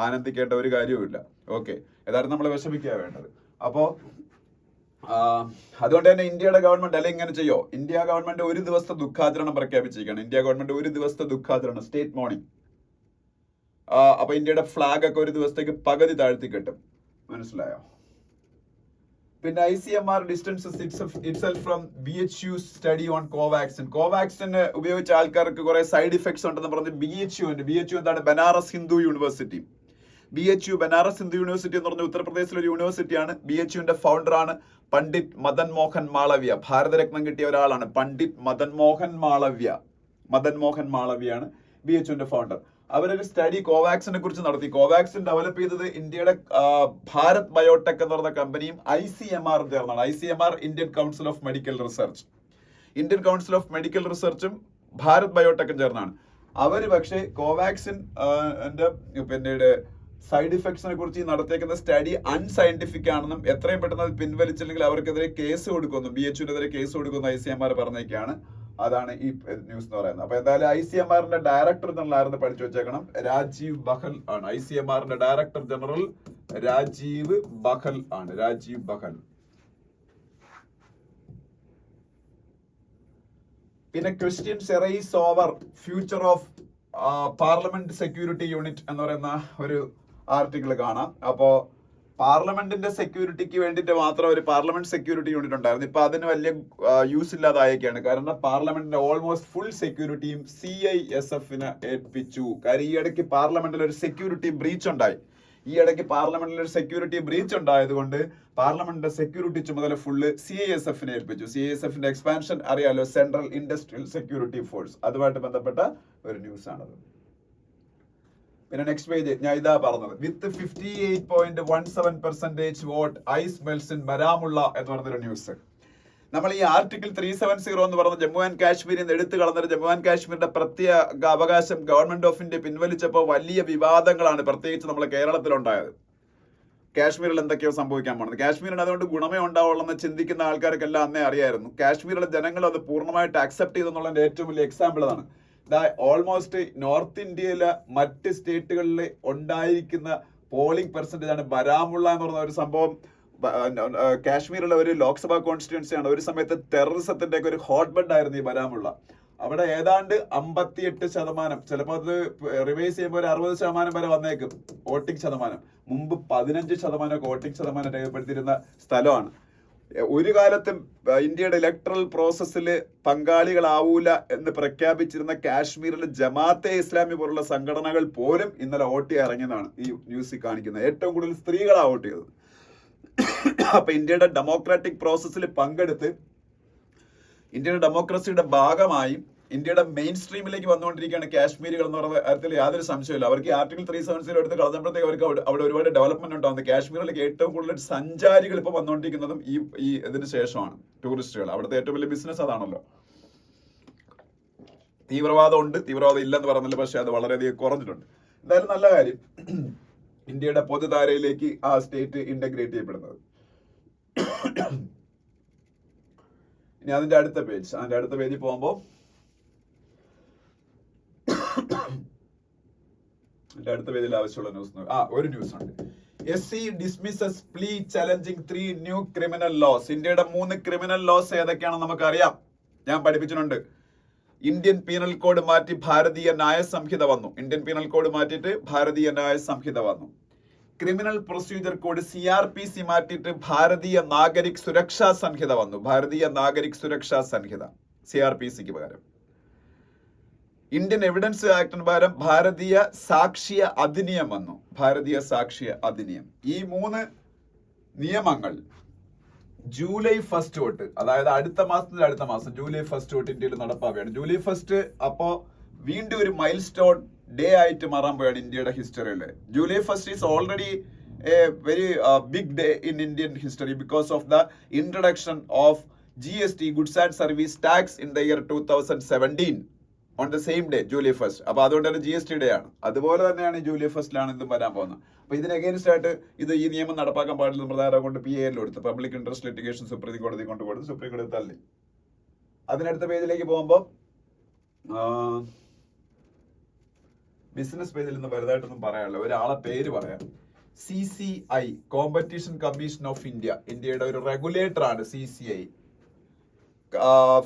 ആനന്ദിക്കേണ്ട ഒരു കാര്യവുമില്ല. ഓക്കെ, യഥാർത്ഥം നമ്മൾ വിഷമിക്കുക വേണ്ടത്. അപ്പോ അതുകൊണ്ട് തന്നെ ഇന്ത്യയുടെ ഗവൺമെന്റ് അല്ലെങ്കിൽ ഇങ്ങനെ ചെയ്യോ, ഇന്ത്യ ഗവൺമെന്റ് ഒരു ദിവസത്തെ ദുഃഖാചരണം പ്രഖ്യാപിച്ചിരിക്കുകയാണ്. ഇന്ത്യ ഗവൺമെന്റ് ഒരു ദിവസത്തെ ദുഃഖാചരണം, സ്റ്റേറ്റ് മോർണിംഗ്. അപ്പൊ ഇന്ത്യയുടെ ഫ്ലാഗ് ഒക്കെ ഒരു ദിവസത്തേക്ക് പകുതി താഴ്ത്തി കെട്ടും. മനസ്സിലായോ? പിന്നെ ICMR distances itself from BHU study on Covaxin. കോവാക്സിന് ഉപയോഗിച്ച ആൾക്കാർക്ക് കുറെ സൈഡ് ഇഫക്ട്സ് ഉണ്ടെന്ന് പറഞ്ഞ് BHU എന്താണ്? Banaras Hindu university. BHU Banaras Hindu university എന്ന് പറഞ്ഞ ഉത്തർപ്രദേശിലെ ഒരു യൂണിവേഴ്സിറ്റിയാണ്. BHUവിന്റെ ഫൗണ്ടറാണ് പണ്ഡിറ്റ് മദൻ മോഹൻ മാളവ്യ. ഭാരതരത്നം കിട്ടിയ ഒരാളാണ് പണ്ഡിറ്റ് മദൻ മോഹൻ മാളവ്യ. മദൻ മോഹൻ മാളവ്യയാണ് BHUവിന്റെ ഫൗണ്ടർ. അവരൊരു സ്റ്റഡി കോവാക്സിനെ കുറിച്ച് നടത്തി. കോവാക്സിൻ ഡെവലപ്പ് ചെയ്തത് ഇന്ത്യയുടെ ഭാരത് ബയോടെക് എന്ന് പറയുന്ന കമ്പനിയും ICMR ചേർന്നാണ്. ICMR Indian council of medical research, Indian council of medical റിസർച്ചും ഭാരത് ബയോടെക്കും ചേർന്നാണ്. അവര് പക്ഷേ കോവാക്സിൻ പിന്നീട് സൈഡ് ഇഫക്ട്സിനെ കുറിച്ച് നടത്തിയേക്കുന്ന സ്റ്റഡി അൺസയന്റിഫിക് ആണെന്നും എത്രയും പെട്ടെന്ന് അത് പിൻവലിച്ചില്ലെങ്കിൽ അവർക്കെതിരെ കേസ് കൊടുക്കുമെന്നും BHUവിനെതിരെ കേസ് കൊടുക്കുമെന്ന് ICMR പറഞ്ഞേക്കാണ്. അതാണ് ഈ ന്യൂസ് എന്ന് പറയുന്നത്. അപ്പൊ എന്തായാലും ICMRന്റെ ഡയറക്ടർ ജനറൽ ആരെന്ന് പഠിച്ചു വെച്ചേക്കണം, രാജീവ് ബഹൽ ആണ്. ICMRന്റെ ഡയറക്ടർ ജനറൽ രാജീവ് ബഹൽ ആണ്, രാജീവ് ബഹൽ. പിന്നെ question arise over future of parliament security unit എന്ന് പറയുന്ന ഒരു ആർട്ടിക്കിൾ കാണാം. അപ്പോ പാർലമെന്റിന്റെ സെക്യൂരിറ്റിക്ക് വേണ്ടിയിട്ട് മാത്രം ഒരു പാർലമെന്റ് സെക്യൂരിറ്റി യൂണിറ്റ് ഉണ്ടായിരുന്നു. ഇപ്പൊ അതിന് വലിയ യൂസ് ഇല്ലാതായൊക്കെയാണ്. കാരണം പാർലമെന്റിന്റെ ഓൾമോസ്റ്റ് ഫുൾ സെക്യൂരിറ്റിയും CISFന് ഏൽപ്പിച്ചു. കാര്യം ഈ ഇടയ്ക്ക് പാർലമെന്റിൽ ഒരു സെക്യൂരിറ്റി ബ്രീച്ച് ഉണ്ടായി. ഈ ഇടയ്ക്ക് പാർലമെന്റിൽ ഒരു സെക്യൂരിറ്റി ബ്രീച്ച് ഉണ്ടായതുകൊണ്ട് പാർലമെന്റിന്റെ സെക്യൂരിറ്റി ചുമതല ഫുള്ള് CISFനെ ഏൽപ്പിച്ചു. CISFന്റെ എക്സ്പാൻഷൻ അറിയാലോ, സെൻട്രൽ ഇൻഡസ്ട്രിയൽ സെക്യൂരിറ്റി ഫോഴ്സ്. അതുമായിട്ട് ബന്ധപ്പെട്ട ഒരു ന്യൂസ് ആണത്. പിന്നെ നെക്സ്റ്റ് പേജ് ഞാൻ ഇതാ പറഞ്ഞത്, with 58.17% vote ice melts in Baramulla എന്ന് പറഞ്ഞൊരു ന്യൂസ്. നമ്മൾ ഈ ആർട്ടിക്കിൾ 370 എന്ന് പറഞ്ഞ ജമ്മു ആൻഡ് കാശ്മീരിൽ നിന്ന് എടുത്തു കളഞ്ഞൊരു ജമ്മു ആൻഡ് കാശ്മീരിന്റെ പ്രത്യേക അവകാശം ഗവൺമെന്റ് ഓഫ് ഇന്ത്യ പിൻവലിച്ചപ്പോൾ വലിയ വിവാദങ്ങളാണ് പ്രത്യേകിച്ച് നമ്മളെ കേരളത്തിലുണ്ടായത്. കാശ്മീരിൽ എന്തൊക്കെയോ സംഭവിക്കാൻ പോകുന്നത്. കാശ്മീരിന് അതുകൊണ്ട് ഗുണമേ ഉണ്ടാവുള്ളൂ എന്ന് ചിന്തിക്കുന്ന ആൾക്കാർക്കെല്ലാം അന്നേ അറിയായിരുന്നു. കാശ്മീരിലെ ജനങ്ങൾ അത് പൂർണ്ണമായിട്ട് അക്സെപ്റ്റ് ചെയ്തെന്നുള്ളതിന്റെ ഏറ്റവും വലിയ എക്സാമ്പിൾ അതാണ്. ഓൾമോസ്റ്റ് നോർത്ത് ഇന്ത്യയിലെ മറ്റ് സ്റ്റേറ്റുകളിൽ ഉണ്ടായിരിക്കുന്ന പോളിംഗ് പെർസെന്റേജ് ആണ്. ബരാമുള്ള എന്ന് പറഞ്ഞ ഒരു സംഭവം കാശ്മീരിലെ ഒരു ലോക്സഭാ കോൺസ്റ്റിറ്റ്യുവൻസി ആണ്. ഒരു സമയത്ത് ടെററിസത്തിന്റെ ഒക്കെ ഒരു ഹോട്ട് ബെഡ് ആയിരുന്നു ഈ ബരാമുള്ള. അവിടെ ഏതാണ്ട് 58%, ചിലപ്പോൾ അത് റിവൈസ് ചെയ്യുമ്പോൾ ഒരു 60% വരെ വന്നേക്കും വോട്ടിംഗ് ശതമാനം. മുമ്പ് 15% വോട്ടിംഗ് ശതമാനം രേഖപ്പെടുത്തിയിരുന്ന സ്ഥലമാണ്. ഒരു കാലത്തും ഇന്ത്യയുടെ ഇലക്ട്രൽ പ്രോസസ്സിൽ പങ്കാളികളാവൂല എന്ന് പ്രഖ്യാപിച്ചിരുന്ന കാശ്മീരിലെ ജമാഅത്തെ ഇസ്ലാമി പോലുള്ള സംഘടനകൾ പോലും ഇന്നലെ വോട്ട് ചെയ്യാൻ ഇറങ്ങിയതാണ് ഈ ന്യൂസിൽ കാണിക്കുന്നത്. ഏറ്റവും കൂടുതൽ സ്ത്രീകളാണ് വോട്ട് ചെയ്തത്. അപ്പൊ ഇന്ത്യയുടെ ഡെമോക്രാറ്റിക് പ്രോസസ്സിൽ പങ്കെടുത്ത് ഇന്ത്യയുടെ ഡെമോക്രസിയുടെ ഭാഗമായി ഇന്ത്യയുടെ മെയിൻ സ്ട്രീമിലേക്ക് വന്നുകൊണ്ടിരിക്കുകയാണ് കാശ്മീരികൾ എന്ന് പറയുന്ന കാര്യത്തിൽ യാതൊരു സംശയമില്ല. അവർക്ക് ആർട്ടിക്കിൾ 370 എടുത്ത് കളഞ്ഞപ്പോഴത്തേക്ക് അവർക്ക് അവിടെ ഒരുപാട് ഡെവലപ്മെന്റ് ഉണ്ടാകുന്നത്. കാശ്മീരിലേക്ക് ഏറ്റവും കൂടുതൽ സഞ്ചാരികൾ ഇപ്പോൾ വന്നുകൊണ്ടിരിക്കുന്നതും ഈ ഇതിന് ശേഷമാണ്, ടൂറിസ്റ്റുകൾ. അവിടുത്തെ ഏറ്റവും വലിയ ബിസിനസ് അതാണല്ലോ. തീവ്രവാദം ഉണ്ട്, തീവ്രവാദം ഇല്ലെന്ന് പറഞ്ഞില്ല, പക്ഷെ അത് വളരെയധികം കുറഞ്ഞിട്ടുണ്ട്. എന്തായാലും നല്ല കാര്യം, ഇന്ത്യയുടെ പൊതുധാരയിലേക്ക് ആ സ്റ്റേറ്റ് ഇന്റഗ്രേറ്റ് ചെയ്യപ്പെടുന്നത്. ഇനി അതിന്റെ അടുത്ത പേജിൽ പോകുമ്പോൾ അടുത്ത പേജിൽ ആവശ്യമുള്ള ന്യൂസ് ഒരു ന്യൂസ് ഉണ്ട്. SC dismisses plea challenging 3 new criminal laws. ഇന്ത്യയുടെ 3 ക്രിമിനൽ ലോസ് ഏതൊക്കെയാണെന്ന് നമുക്കറിയാം, ഞാൻ പഠിപ്പിച്ചിട്ടുണ്ട്. ഇന്ത്യൻ പീനൽ കോഡ് മാറ്റി ഭാരതീയ ന്യായ സംഹിത വന്നു. ഇന്ത്യൻ പീനൽ കോഡ് മാറ്റിയിട്ട് ഭാരതീയ ന്യായ സംഹിത വന്നു. ക്രിമിനൽ പ്രൊസീജിയർ കോഡ് CRPC മാറ്റിയിട്ട് ഭാരതീയ നാഗരിക് സുരക്ഷാ സംഹിത വന്നു. ഭാരതീയ നാഗരിക് സുരക്ഷാ സംഹിത CRPCക്ക് പകരം. ഇന്ത്യൻ എവിഡൻസ് ആക്ടിന് പകരം ഭാരതീയ സാക്ഷ്യ അധിനിയം വന്നു. ഭാരതീയ സാക്ഷ്യ അധിനിയം. ഈ 3 നിയമങ്ങൾ ജൂലൈ 1 തൊട്ട്, അതായത് അടുത്ത മാസം ജൂലൈ 1 തൊട്ട് ഇന്ത്യയിൽ നടപ്പാവുകയാണ്. ജൂലൈ 1 അപ്പോ വീണ്ടും ഒരു മൈൽ സ്റ്റോൺ ഡേ ആയിട്ട് മാറാൻ പോയാണ് ഇന്ത്യയുടെ ഹിസ്റ്ററിയിൽ. July 1 is already a very big day in Indian history because of the introduction of GST, goods and service tax, in the year 2017 on the same day, July 1. അപ്പൊ അതുകൊണ്ട് തന്നെ GST ഡേ ആണ്. അതുപോലെ തന്നെയാണ് ജൂലൈ 1 ഇതും വരാൻ പോകുന്നത്. അപ്പൊ ഇതിന് അഗേൻസ്റ്റ് ആയിട്ട് ഈ നിയമം നടപ്പാക്കാൻ പാടില്ല പ്രധാനം കൊണ്ട് PAL കൊടുത്ത്, പബ്ലിക് ഇൻട്രസ്റ്റ് ലിറ്റിഗേഷൻ സുപ്രീം കോടതി കൊണ്ടുപോയി, സുപ്രീം കോടതി തള്ളി. അതിനടുത്ത പേജിലേക്ക് പോകുമ്പോൾ ബിസിനസ് പേജിൽ നിന്ന് വലുതായിട്ടൊന്നും പറയാനില്ല. ഒരാളെ പേര് പറയാം. CCI, competition commission of India. ഇന്ത്യയുടെ ഒരു റെഗുലേറ്റർ ആണ് CCI.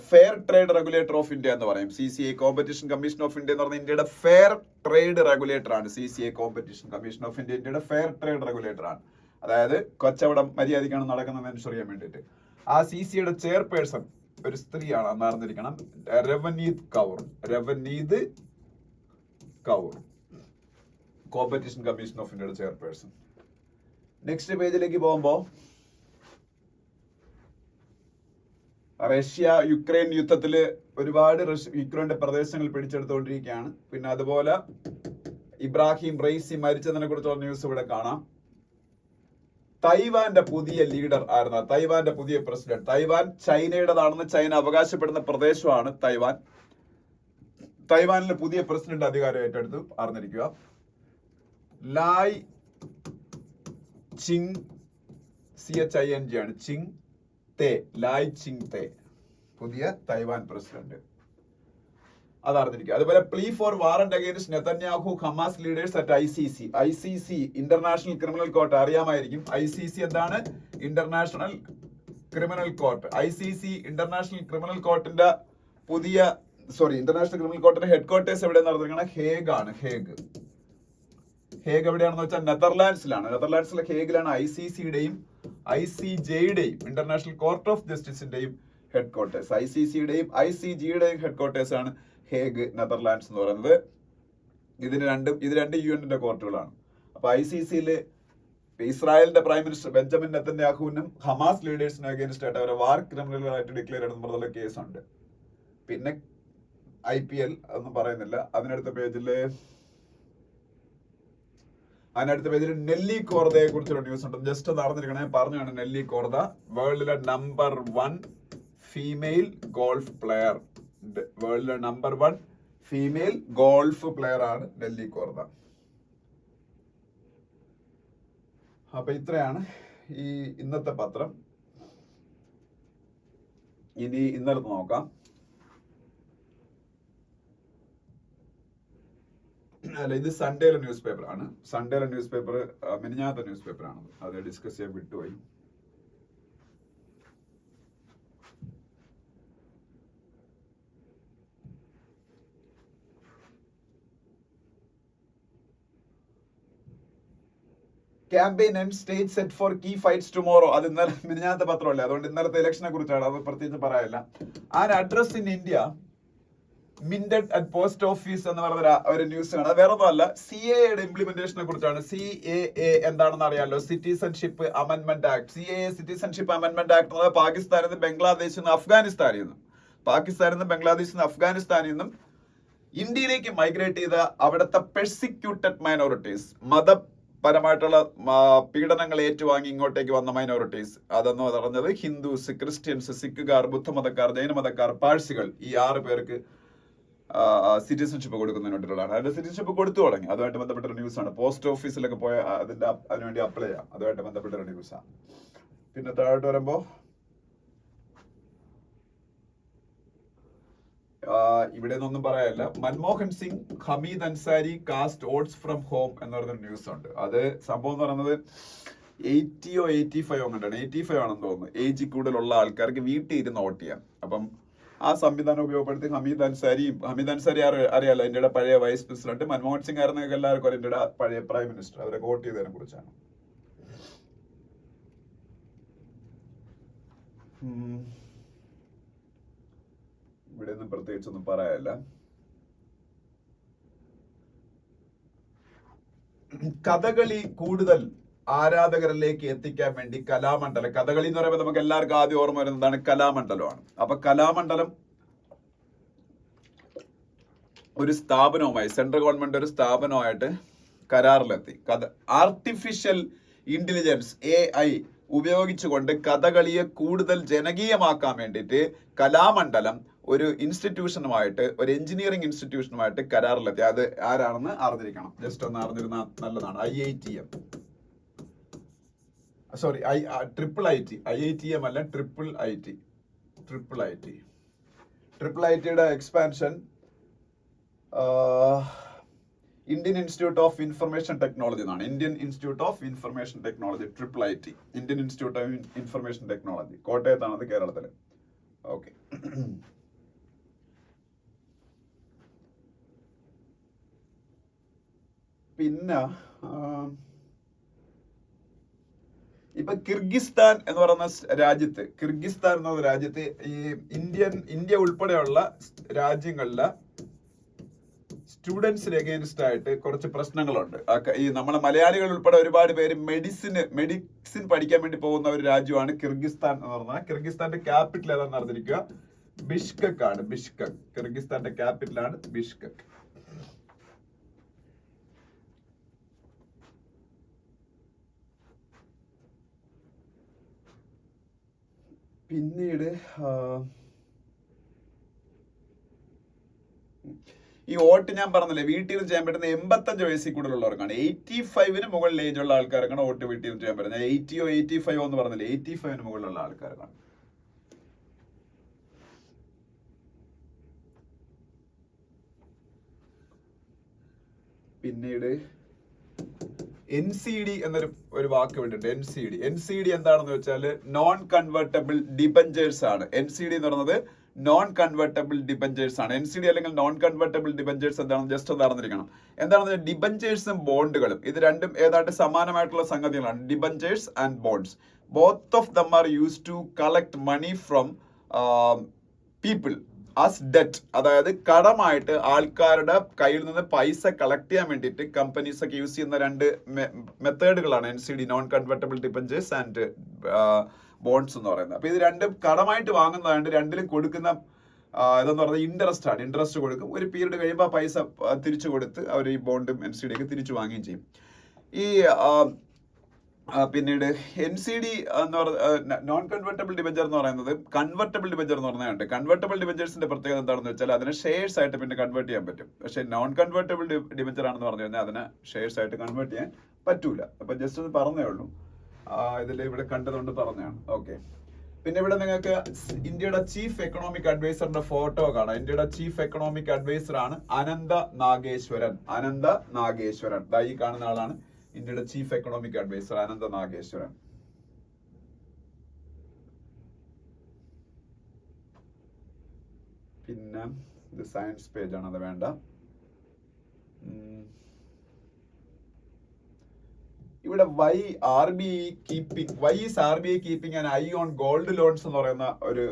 Fair trade regulator of India എന്ന് പറയും. CCI, competition commission of India എന്ന് പറഞ്ഞാൽ ഇന്ത്യയുടെ ഫെയർ ട്രേഡ് റെഗുലേറ്റർ ആണ്. CCI, competition commission of India ഇന്ത്യയുടെ ഫെയർ ട്രേഡ് റെഗുലേറ്റർ ആണ്. അതായത് കച്ചവടം മര്യാദയ്ക്കാണ് നടക്കുന്നത് എൻഷുർ ചെയ്യാൻ വേണ്ടിയിട്ട്. ആ CCIയുടെ ചെയർപേഴ്സൺ ഒരു സ്ത്രീയാണ്, അന്ന് അറിഞ്ഞിരിക്കണം, Ravneet Kaur, competition commission of ഇന്ത്യയുടെ ചെയർപേഴ്സൺ. നെക്സ്റ്റ് പേജിലേക്ക് പോകുമ്പോൾ റഷ്യ യുക്രൈൻ യുദ്ധത്തിൽ ഒരുപാട് യുക്രൈന്റെ പ്രദേശങ്ങൾ പിടിച്ചെടുത്തുകൊണ്ടിരിക്കുകയാണ്. പിന്നെ അതുപോലെ ഇബ്രാഹിം റൈസി മരിച്ചതിനെ കുറിച്ചുള്ള ന്യൂസ് ഇവിടെ കാണാം. തൈവാന്റെ പുതിയ ലീഡർ ആയിരുന്നു, തൈവാന്റെ പുതിയ പ്രസിഡന്റ്. തൈവാൻ ചൈനയുടേതാണെന്ന് ചൈന അവകാശപ്പെടുന്ന പ്രദേശമാണ് തൈവാൻ. തൈവാനിലെ പുതിയ പ്രസിഡന്റ് അധികാരം ഏറ്റെടുത്തു, അറിഞ്ഞിരിക്കുക. ലായ് ചിങ് CHING ആണ്, ചിങ് തേ, ലായ് ചിങ് തേ പുതിയ തൈവാൻ പ്രസിഡന്റ്, അതറിഞ്ഞിരിക്കുക. അതുപോലെ plea for warrant against Netanyahu Hamas leaders at ICC international criminal court, അറിയാമായിരിക്കും. ICC എന്താണ്? International criminal court. ICC international criminal കോർട്ടിന്റെ ഇന്റർനാഷണൽ ക്രിമിനൽ കോർട്ടിന്റെ ഹെഡ്ക്വാർട്ടേഴ്സ് എവിടെയെന്ന് പറഞ്ഞിരിക്കുന്നത് ഹേഗ് ആണ്. ഹേഗ് എവിടെയാണെന്ന് വെച്ചാൽ നെതർലാൻഡ്സിലാണ്. നെതർലാൻഡ്സിലെ ഹേഗിലാണ് ICCയുടെയും ICJയുടെയും ഇന്റർനാഷണൽ കോർട്ട് ഓഫ് ജസ്റ്റിസിന്റെയും ഹെഡ്ക്വാർട്ടേഴ്സ്. ICCയുടെയും ICJയുടെയും ഹെഡ്ക്വാർട്ടേഴ്സ് ആണ് ഹേഗ്, നെതർലാൻഡ്സ് എന്ന് പറയുന്നത്. ഇത് രണ്ട് UN കോർട്ടുകളാണ്. അപ്പൊ ICCയില് ഇസ്രായേലിന്റെ പ്രൈം മിനിസ്റ്റർ ബെഞ്ചമിൻ നെതന്യാഹുവിനും ഹമാസ് ലീഡേഴ്സിനും അഗേൻസ്റ്റ് ആയിട്ട് അവരെ വാർ ക്രിമിനലുകളായിട്ട് ഡിക്ലെയർ ചെയ്തെന്ന് പറഞ്ഞുള്ള കേസുണ്ട്. പിന്നെ IPL ഒന്നും പറയുന്നില്ല. അതിനടുത്ത പേജിൽ നെല്ലി കോർദയെ കുറിച്ചുള്ള ന്യൂസ് ഉണ്ട്. ജസ്റ്റ് ഒന്ന് അറിഞ്ഞിരിക്കണേ, പറഞ്ഞാണ്. നെല്ലി കോർദ വേൾഡിലെ നമ്പർ 1 ഫീമെയിൽ ഗോൾഫ് പ്ലെയർ. വേൾഡിലെ നമ്പർ 1 ഫീമെയിൽ ഗോൾഫ് പ്ലെയർ ആണ് നെല്ലി കോർദ. അപ്പൊ ഇത്രയാണ് ഈ ഇന്നത്തെ പത്രം. ഇനി ഇന്നലത്തെ നോക്കാം. അല്ല, ഇത് സൺഡേയിലെ ന്യൂസ് പേപ്പർ ആണ്. സൺഡേയിലെ ന്യൂസ് പേപ്പർ മിനിഞ്ഞാത്ത ന്യൂസ് പേപ്പർ ആണ്. അത് ഡിസ്കസ് ചെയ്യാൻ വിട്ടുപോയി. Campaign and stage set for key fights tomorrow. അത് ഇന്നലെ മിനിഞ്ഞാത്ത പത്രമല്ലേ, അതുകൊണ്ട് ഇന്നലത്തെ ഇലക്ഷനെ കുറിച്ചാണ്. അത് പ്രത്യേകിച്ച് പറയാനില്ല. An address in India minted at post office എന്ന് പറയുന്ന ഒരു ന്യൂസ് ആണ്. അത് വേറെ ഒന്നുമല്ല, CAA ഇംപ്ലിമെന്റേഷനെ കുറിച്ചാണ്. CAA എന്താണെന്ന് അറിയാമല്ലോ, citizenship amendment act. CAA citizenship amendment act എന്നത് പാകിസ്ഥാനിൽ നിന്ന്, ബംഗ്ലാദേശിൽ നിന്ന്, അഫ്ഗാനിസ്ഥാനിൽ നിന്നും അഫ്ഗാനിസ്ഥാനിൽ നിന്നും ഇന്ത്യയിലേക്ക് മൈഗ്രേറ്റ് ചെയ്ത അവിടുത്തെ പെർസിക്യൂട്ടഡ് മൈനോറിറ്റീസ്, മതപരമായിട്ടുള്ള പീഡനങ്ങൾ ഏറ്റുവാങ്ങി ഇങ്ങോട്ടേക്ക് വന്ന മൈനോറിറ്റീസ്, അതെന്ന് പറഞ്ഞത് ഹിന്ദുസ്, ക്രിസ്ത്യൻസ്, സിഖുകാർ, ബുദ്ധമതക്കാർ, ജൈനമതക്കാർ, പാഴ്സികൾ, ഈ 6 പേർക്ക് സിറ്റിസൺഷിപ്പ് കൊടുക്കുന്നതിന് വേണ്ടിയിട്ടുള്ളതാണ്. അതിന്റെ സിറ്റിസൺഷിപ്പ് കൊടുത്തു തുടങ്ങി. അതുമായിട്ട് ബന്ധപ്പെട്ട ന്യൂസാണ്. പോസ്റ്റ് ഓഫീസിലൊക്കെ പോയ അതിനുവേണ്ടി അപ്ലൈ ചെയ്യാം. അതുമായിട്ട് ബന്ധപ്പെട്ട ന്യൂസാണ്. പിന്നെ താഴോട്ട് വരുമ്പോ ഇവിടെ ഒന്നും പറയാനില്ല. Manmohan Singh, Hamid Ansari cast votes from home എന്ന് പറയുന്ന ന്യൂസ് ഉണ്ട്. അത് സംഭവം എന്ന് പറയുന്നത് 80 or 85 അങ്ങോട്ടാണ്, 85 ആണെന്ന് തോന്നുന്നു. ഏജ് കൂടുതലുള്ള ആൾക്കാർക്ക് വീട്ടിൽ ഇരുന്ന് വോട്ട് ചെയ്യാം. അപ്പം ആ സംവിധാനം ഉപയോഗപ്പെടുത്തി ഹമീദ് അൻസാരി അറിയാലോ, ഇന്ത്യയുടെ പഴയ വൈസ് പ്രസിഡന്റ്. മൻമോഹൻ സിംഗ് ആയിരുന്ന എല്ലാവർക്കും ഇന്ത്യയുടെ പഴയ പ്രൈം മിനിസ്റ്റർ. അവരെ വോട്ട് ചെയ്തതിനെ കുറിച്ചാണ്. ഇവിടെ ഒന്നും പ്രത്യേകിച്ചൊന്നും പറയാനില്ല. കഥകളി കൂടുതൽ ആരാധകരിലേക്ക് എത്തിക്കാൻ വേണ്ടി കലാമണ്ഡലം, കഥകളി എന്ന് പറയുമ്പോൾ നമുക്ക് എല്ലാവർക്കും ആദ്യം ഓർമ്മ വരുന്നതാണ് കലാമണ്ഡലമാണ്. അപ്പൊ കലാമണ്ഡലം ഒരു സ്ഥാപനവുമായി, സെൻട്രൽ ഗവൺമെന്റ് ഒരു സ്ഥാപനവുമായിട്ട് കരാറിലെത്തി. ആർട്ടിഫിഷ്യൽ ഇന്റലിജൻസ് AI ഉപയോഗിച്ചുകൊണ്ട് കഥകളിയെ കൂടുതൽ ജനകീയമാക്കാൻ വേണ്ടിയിട്ട് കലാമണ്ഡലം ഒരു ഇൻസ്റ്റിറ്റ്യൂഷനുമായിട്ട്, ഒരു എഞ്ചിനീയറിംഗ് ഇൻസ്റ്റിറ്റ്യൂഷനുമായിട്ട് കരാറിലെത്തി. അത് ആരാണെന്ന് അറിഞ്ഞിരിക്കണം. ജസ്റ്റ് ഒന്ന് അറിഞ്ഞിരുന്ന നല്ലതാണ്. IITM IITM അല്ല, ട്രിപ്പിൾ ഐറ്റിയുടെ expansion Indian institute of information technology എന്നാണ്. Indian institute of information technology, IT, Indian institute of information technology. കോട്ടയത്താണത്, കേരളത്തില്. ഓക്കെ. പിന്നെ ഇപ്പൊ കിർഗിസ്ഥാൻ എന്ന് പറയുന്ന രാജ്യത്ത് ഈ ഇന്ത്യ ഉൾപ്പെടെയുള്ള രാജ്യങ്ങളിലെ സ്റ്റുഡൻസിന് എഗെയിൻസ്റ്റ് ആയിട്ട് കുറച്ച് പ്രശ്നങ്ങളുണ്ട്. ഈ നമ്മളെ മലയാളികൾ ഉൾപ്പെടെ ഒരുപാട് പേര് മെഡിസിൻ പഠിക്കാൻ വേണ്ടി പോകുന്ന ഒരു രാജ്യമാണ് കിർഗിസ്ഥാൻ എന്ന് പറഞ്ഞാൽ. കിർഗിസ്ഥാന്റെ ക്യാപിറ്റൽ ഏതാണെന്ന് അറിഞ്ഞിരിക്കുക, ബിഷ്കക് ആണ്. കിർഗിസ്ഥാന്റെ ക്യാപിറ്റലാണ് ബിഷ്കക്. പിന്നീട് ഈ വോട്ട് ഞാൻ പറഞ്ഞില്ലേ, വീട്ടിൽ ചെയ്യാൻ പറ്റുന്ന 85 വയസ്സിൽ കൂടുതലുള്ളവർക്കാണ്. 85 മുകളിൽ ഏജ് ഉള്ള ആൾക്കാർക്കാണ് വോട്ട് വീട്ടിൽ ചെയ്യാൻ പറ്റുന്നത്. 80 85 എന്ന് പറഞ്ഞില്ലേ, 85 മുകളിലുള്ള ആൾക്കാർക്കാണ്. പിന്നീട് NCD എന്നൊരു വാക്ക് വിട്ടിട്ട്, NCD എന്താണെന്ന് വെച്ചാൽ നോൺ കൺവേർട്ടബിൾ ഡിബഞ്ചേഴ്സ് ആണ്. NCD എന്ന് പറയുന്നത് നോൺ കൺവേർട്ടബിൾ ഡിബഞ്ചേഴ്സ് ആണ്. NCD അല്ലെങ്കിൽ നോൺ കൺവേർട്ടബിൾ ഡിബഞ്ചേഴ്സ് എന്താണെന്ന് ജസ്റ്റ് ഒന്ന് അറിഞ്ഞിരിക്കണം. എന്താണെന്ന് ഡിബഞ്ചേഴ്സും ബോണ്ടുകളും ഇത് രണ്ടും ഏതാണ്ട് സമാനമായിട്ടുള്ള സംഗതികളാണ്. Debentures and bonds, both of them are use to collect money from people as debt. അതായത് കടമായിട്ട് ആൾക്കാരുടെ കയ്യിൽ നിന്ന് പൈസ കളക്ട് ചെയ്യാൻ വേണ്ടിയിട്ട് കമ്പനീസ് ഒക്കെ യൂസ് ചെയ്യുന്ന രണ്ട് മെത്തേഡുകളാണ് NCD, non convertible debentures and bonds എന്ന് പറയുന്നത്. അപ്പൊ ഇത് രണ്ടും കടമായിട്ട് വാങ്ങുന്നതാണ്ട് രണ്ടിലും കൊടുക്കുന്ന ഇതെന്ന് പറയുന്നത് ഇൻട്രസ്റ്റ് ആണ്. ഇൻട്രസ്റ്റ് കൊടുക്കും, ഒരു പീരീഡ് കഴിയുമ്പോൾ ആ പൈസ തിരിച്ചു കൊടുത്ത് അവർ ഈ ബോണ്ടും NCD ഒക്കെ തിരിച്ചു വാങ്ങുകയും ചെയ്യും. ഈ പിന്നീട് NCD എന്ന് പറയുന്നത് നോൺ കൺവേർട്ടബിൾ ഡിബഞ്ചർ എന്ന് പറയുന്നത് കൺവേർട്ടബിൾ ഡിബഞ്ചർ എന്ന് പറഞ്ഞുണ്ട്. കൺവേർട്ടബിൾ ഡിബഞ്ചേഴ്സിന്റെ പ്രത്യേകത എന്താണെന്ന് വെച്ചാൽ അതിനെ ഷെയർസ് ആയിട്ട് പിന്നെ കൺവേർട്ട് ചെയ്യാൻ പറ്റും. പക്ഷേ നോൺ കൺവേർട്ടബിൾ ഡിബഞ്ചർ ആണെന്ന് പറഞ്ഞു കഴിഞ്ഞാൽ അതിനെ ഷെയർസ് ആയിട്ട് കൺവേർട്ട് ചെയ്യാൻ പറ്റൂല. അപ്പൊ ജസ്റ്റ് ഒന്ന് പറഞ്ഞേ ഉള്ളൂ, ഇതിൽ ഇവിടെ കണ്ടതുകൊണ്ട് പറഞ്ഞതാണ്. ഓക്കെ. പിന്നെ ഇവിടെ നിങ്ങൾക്ക് ഇന്ത്യയുടെ ചീഫ് എക്കണോമിക് അഡ്വൈസറിന്റെ ഫോട്ടോ കാണാം. ഇന്ത്യയുടെ ചീഫ് എക്കണോമിക് അഡ്വൈസർ ആണ് അനന്ത നാഗേശ്വരൻ. ഈ കാണുന്ന ആളാണ് ഇന്ത്യയുടെ chief economic adviser Anantha Nageswaran. പിന്നെ ഇത് സയൻസ് പേജ് ആണ്, അത് വേണ്ട. ഇവിടെ why is RBI keeping an eye on gold loans എന്ന് പറയുന്ന ഒരു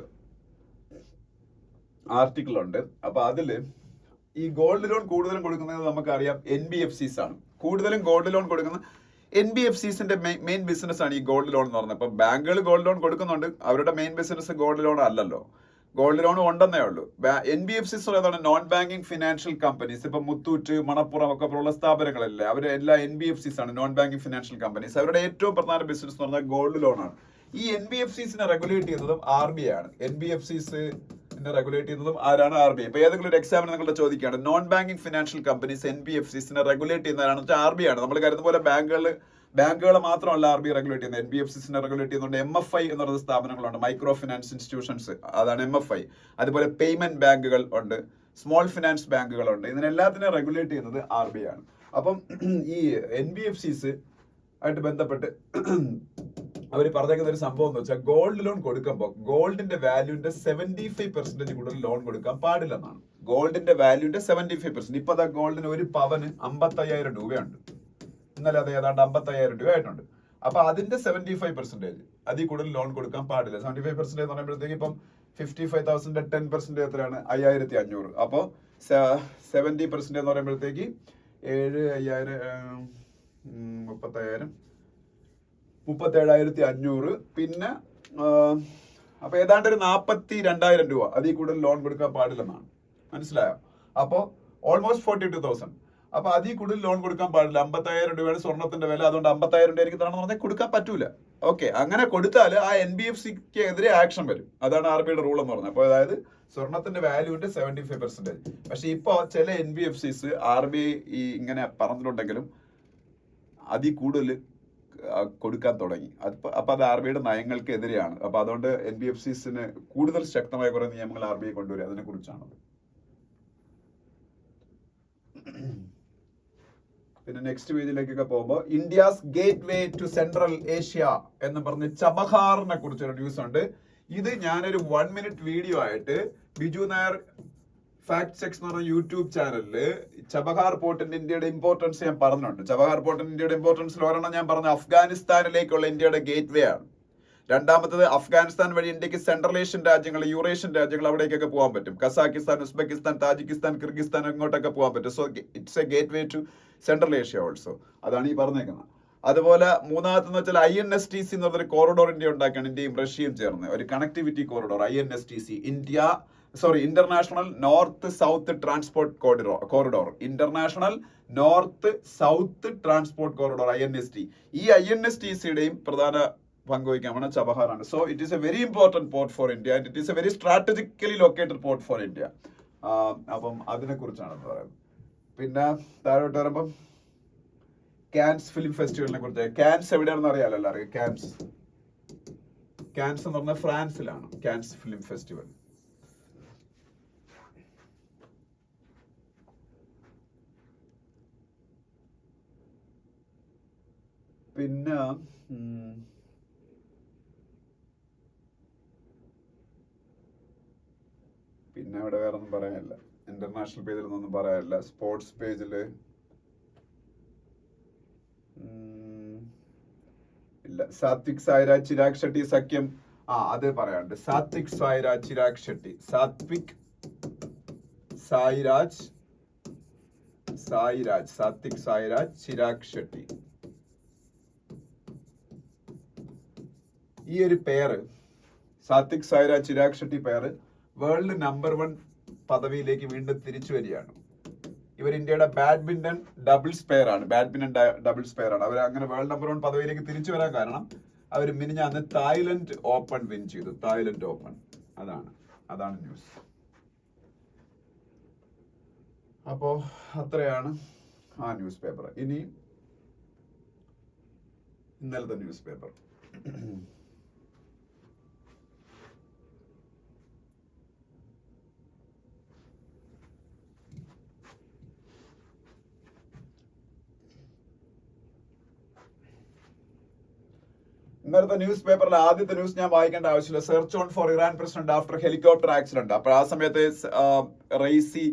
ആർട്ടിക്കിൾ ഉണ്ട്. അപ്പൊ അതില് ഈ ഗോൾഡ് ലോൺ കൂടുതലും കൊടുക്കുന്നത് നമുക്കറിയാം NBFCs ആണ്. കൂടുതലും ഗോൾഡ് ലോൺ കൊടുക്കുന്ന NBFCസിന്റെ മെയിൻ ബിസിനസ് ആണ് ഈ ഗോൾഡ് ലോൺ എന്ന് പറയുന്നത്. ഇപ്പൊ ബാങ്കുകൾ ഗോൾഡ് ലോൺ കൊടുക്കുന്നുണ്ട്, അവരുടെ മെയിൻ ബിസിനസ് ഗോൾഡ് ലോൺ അല്ലല്ലോ. ഗോൾഡ് ലോൺ ഉണ്ടെന്നേ ഉള്ളൂ. NBFCs പറയുന്നത് നോൺ ബാങ്കിങ് ഫിനാൻഷ്യൽ കമ്പനീസ്. ഇപ്പൊ മുത്തൂറ്റ്, മണപ്പുറം ഒക്കെ പോലുള്ള സ്ഥാപനങ്ങളല്ലേ, അവർ എല്ലാ NBFCs ആണ്, നോൺ ബാങ്കിങ് ഫിനാൻഷ്യൽ കമ്പനീസ്. അവരുടെ ഏറ്റവും പ്രധാന ബിസിനസ് എന്ന് പറഞ്ഞാൽ ഗോൾഡ് ലോൺ ആണ്. ഈ NBFCസിനെ റെഗുലേറ്റ് ചെയ്യുന്നതും RBI ആണ്. NBFCs റെഗുലേറ്റ് ചെയ്യുന്നതും ആരാണ്? RBI. ഇപ്പൊ ഏതെങ്കിലും ഒരു എക്സാമിന് നിങ്ങളുടെ ചോദിക്കുകയാണ് നോൺ ബാങ്കിങ് ഫിനാൻഷ്യൽ കമ്പനീസ് NBFCസിനെ റെഗുലേറ്റ് ചെയ്യുന്നതാണെന്ന് വെച്ചാൽ RBI ആണ്. നമ്മൾ കരുതുന്ന പോലെ ബാങ്കുകൾ മാത്രമല്ല RBI റെഗുലേറ്റ് ചെയ്യുന്നത്, NBFCസിനെ റെഗുലേറ്റ് ചെയ്യുന്നുണ്ട്. MFI എന്ന് പറയുന്ന സ്ഥാപനങ്ങളുണ്ട്, മൈക്രോ ഫിനാൻസ് ഇൻസ്റ്റിറ്റ്യൂഷൻസ്, അതാണ് MFI. അതുപോലെ പേയ്മെന്റ് ബാങ്കുകൾ ഉണ്ട്, സ്മോൾ ഫിനാൻസ് ബാങ്കുകളുണ്ട്. ഇതിനെല്ലാത്തിനെ റെഗുലേറ്റ് ചെയ്യുന്നത് RBI ആണ്. അപ്പം ഈ NBFCs ആയിട്ട് ബന്ധപ്പെട്ട് അവർ പറഞ്ഞേക്കുന്ന ഒരു സംഭവം എന്ന് വെച്ചാൽ ഗോൾഡ് ലോൺ കൊടുക്കുമ്പോൾ ഗോൾഡിന്റെ വാല്യൂന്റെ 75% കൂടുതൽ ലോൺ കൊടുക്കാൻ പാടില്ലെന്നാണ്. ഗോൾഡിന്റെ വാല്യൂന്റെ 75%. ഇപ്പൊ അതാ ഗോൾഡിന് ഒരു പവന് 55,000 രൂപയുണ്ട്. ഇന്നലെ അത് ഏതാണ്ട് 55,000 രൂപ ആയിട്ടുണ്ട്. അപ്പൊ അതിന്റെ 75% അതിൽ കൂടുതൽ ലോൺ കൊടുക്കാൻ പാടില്ല. 75% എന്ന് പറയുമ്പോഴത്തേക്ക് ഇപ്പം 55,000 10% എത്രയാണ്? 5,500. അപ്പോ 70% എന്ന് പറയുമ്പോഴത്തേക്ക് 37,500. പിന്നെ അപ്പൊ ഏതാണ്ട് ഒരു 42,000 രൂപ അതിൽ കൂടുതൽ ലോൺ കൊടുക്കാൻ പാടില്ലെന്നാണ്. മനസ്സിലായോ? അപ്പോ ഓൾമോസ്റ്റ് 42,000. അപ്പൊ അതിൽ കൂടുതൽ ലോൺ കൊടുക്കാൻ പാടില്ല. 50,000 രൂപയാണ് സ്വർണത്തിന്റെ വില. അതുകൊണ്ട് 50,000 രൂപ എനിക്ക് തരണമെന്ന് പറഞ്ഞാൽ കൊടുക്കാൻ പറ്റൂല. ഓക്കെ, അങ്ങനെ കൊടുത്താൽ ആ NBFCക്ക് എതിരെ ആക്ഷൻ വരും. അതാണ് RBIയുടെ റൂൾ എന്ന് പറഞ്ഞത്. അപ്പൊ അതായത് സ്വർണത്തിന്റെ വാല്യൂന്റെ 75%. പക്ഷെ ഇപ്പൊ ചില NBFCs RBI ഇങ്ങനെ പറഞ്ഞിട്ടുണ്ടെങ്കിലും അതിൽ കൂടുതൽ കൊടുക്കാൻ തുടങ്ങി. അപ്പൊ അത് RBIയുടെ നയങ്ങൾക്ക് എതിരെയാണ്. അപ്പൊ അതുകൊണ്ട് NBFCസിന് കൂടുതൽ ശക്തമായ കുറെ നിയമങ്ങൾ RBI കൊണ്ടുവരും. അതിനെ കുറിച്ചാണ്. പിന്നെ നെക്സ്റ്റ് പേജിലേക്കൊക്കെ പോകുമ്പോൾ India's gateway to central Asia എന്ന് പറഞ്ഞ് ചബഹാറിനെ കുറിച്ചൊരു ന്യൂസ് ഉണ്ട്. ഇത് ഞാനൊരു 1 minute വീഡിയോ ആയിട്ട് ബിജു നായർ ഫാക്ട് ചെക്സ് എന്ന് പറഞ്ഞ യൂട്യൂബ് ചാനലില് ചബഹാർ പോർട്ടിന്റെ ഇന്ത്യയുടെ ഇമ്പോർട്ടൻസ് ഞാൻ പറഞ്ഞിട്ടുണ്ട്. ചബഹാർ പോർട്ടിന്റെ ഇന്ത്യയുടെ ഇമ്പോർട്ടൻസിൽ ഒരെണ്ണം ഞാൻ പറഞ്ഞ അഫ്ഗാനിസ്ഥാനിലേക്കുള്ള ഇന്ത്യയുടെ ഗേറ്റ് വേ ആണ്. രണ്ടാമത്തത് അഫ്ഗാനിസ്ഥാൻ വഴി ഇന്ത്യക്ക് സെൻട്രൽ ഏഷ്യൻ രാജ്യങ്ങൾ, യൂറേഷ്യൻ രാജ്യങ്ങൾ അവിടേക്കൊക്കെ പോകാൻ പറ്റും. കസാക്കിസ്ഥാൻ, ഉസ്ബെക്കിസ്ഥാൻ, താജിക്കിസ്ഥാൻ, കിർഗിസ്ഥാൻ ഇങ്ങോട്ടൊക്കെ പോകാൻ പറ്റും. So it's a gateway to central Asia also. അതാണ് ഈ പറഞ്ഞേക്കുന്നത്. അതുപോലെ മൂന്നാമത്തെന്ന് വെച്ചാൽ INSTC എന്ന് പറഞ്ഞൊരു കോറിഡോർ ഇന്ത്യ ഉണ്ടാക്കിയാണ്, ഇന്ത്യയും റഷ്യയും ചേർന്ന് ഒരു connectivity corridor. INSTC international north south transport corridor. International north south transport corridor INST. ഈ INSTCയുടെയും പ്രധാന പങ്കുവയ്ക്കാൻ വേണം ചബഹാറാണ്. So it is a very important port for India and it is a very strategically located port for India. അപ്പം അതിനെക്കുറിച്ചാണ് പറയുന്നത്. പിന്നെ താഴോട്ട് വരുമ്പം കാൻസ് ഫിലിം ഫെസ്റ്റിവലിനെ കുറിച്ച്. കാൻസ് എവിടെയാണെന്ന് അറിയാലോ എല്ലാവർക്കും. കാൻസ് എന്ന് പറഞ്ഞാൽ ഫ്രാൻസിലാണ് കാൻസ് ഫിലിം ഫെസ്റ്റിവൽ. പിന്നെ ഇവിടെ വേറെ ഒന്നും പറയാനില്ല. ഇന്റർനാഷണൽ പേജിലൊന്നും പറയാനില്ല. സ്പോർട്സ് പേജില് ഇല്ല. സാത്വിക് സായിരാജ് ചിരാഗ് ഷെട്ടി സഖ്യം അത് പറയാനുണ്ട്. സാത്വിക് സായിരാജ് ചിരാഗ് ഷെട്ടി. സാത്വിക് സായിരാജ് ചിരാഗ് ഷെട്ടി. ഈ ഒരു പേര് സാത്വിക് സായിരാജ് ചിരാഗ് ഷെട്ടി പേര് വേൾഡ് നമ്പർ 1 പദവിയിലേക്ക് വീണ്ടും തിരിച്ചു വരികയാണ്. ഇവർ ഇന്ത്യയുടെ ബാഡ്മിന്റൺ ഡബിൾസ് പെയർ ആണ്. അവർ അങ്ങനെ വേൾഡ് നമ്പർ 1 പദവിയിലേക്ക് തിരിച്ചു വരാൻ കാരണം അവർ മിനിഞ്ഞാന്ന് തായ്ലൻഡ് ഓപ്പൺ വിൻ ചെയ്തു. Thailand open. അതാണ് ന്യൂസ്. അപ്പോ അത്രയാണ് ആ ന്യൂസ് പേപ്പർ. ഇനി ഇന്നലത്തെ ന്യൂസ് പേപ്പർ. ഇന്നലത്തെ ന്യൂസ് പേപ്പറിൽ ആദ്യത്തെ ന്യൂസ് ഞാൻ വായിക്കേണ്ട ആവശ്യമില്ല. Search on for Iran president after helicopter accident. അപ്പോൾ ആ സമയത്ത് റെയ്സി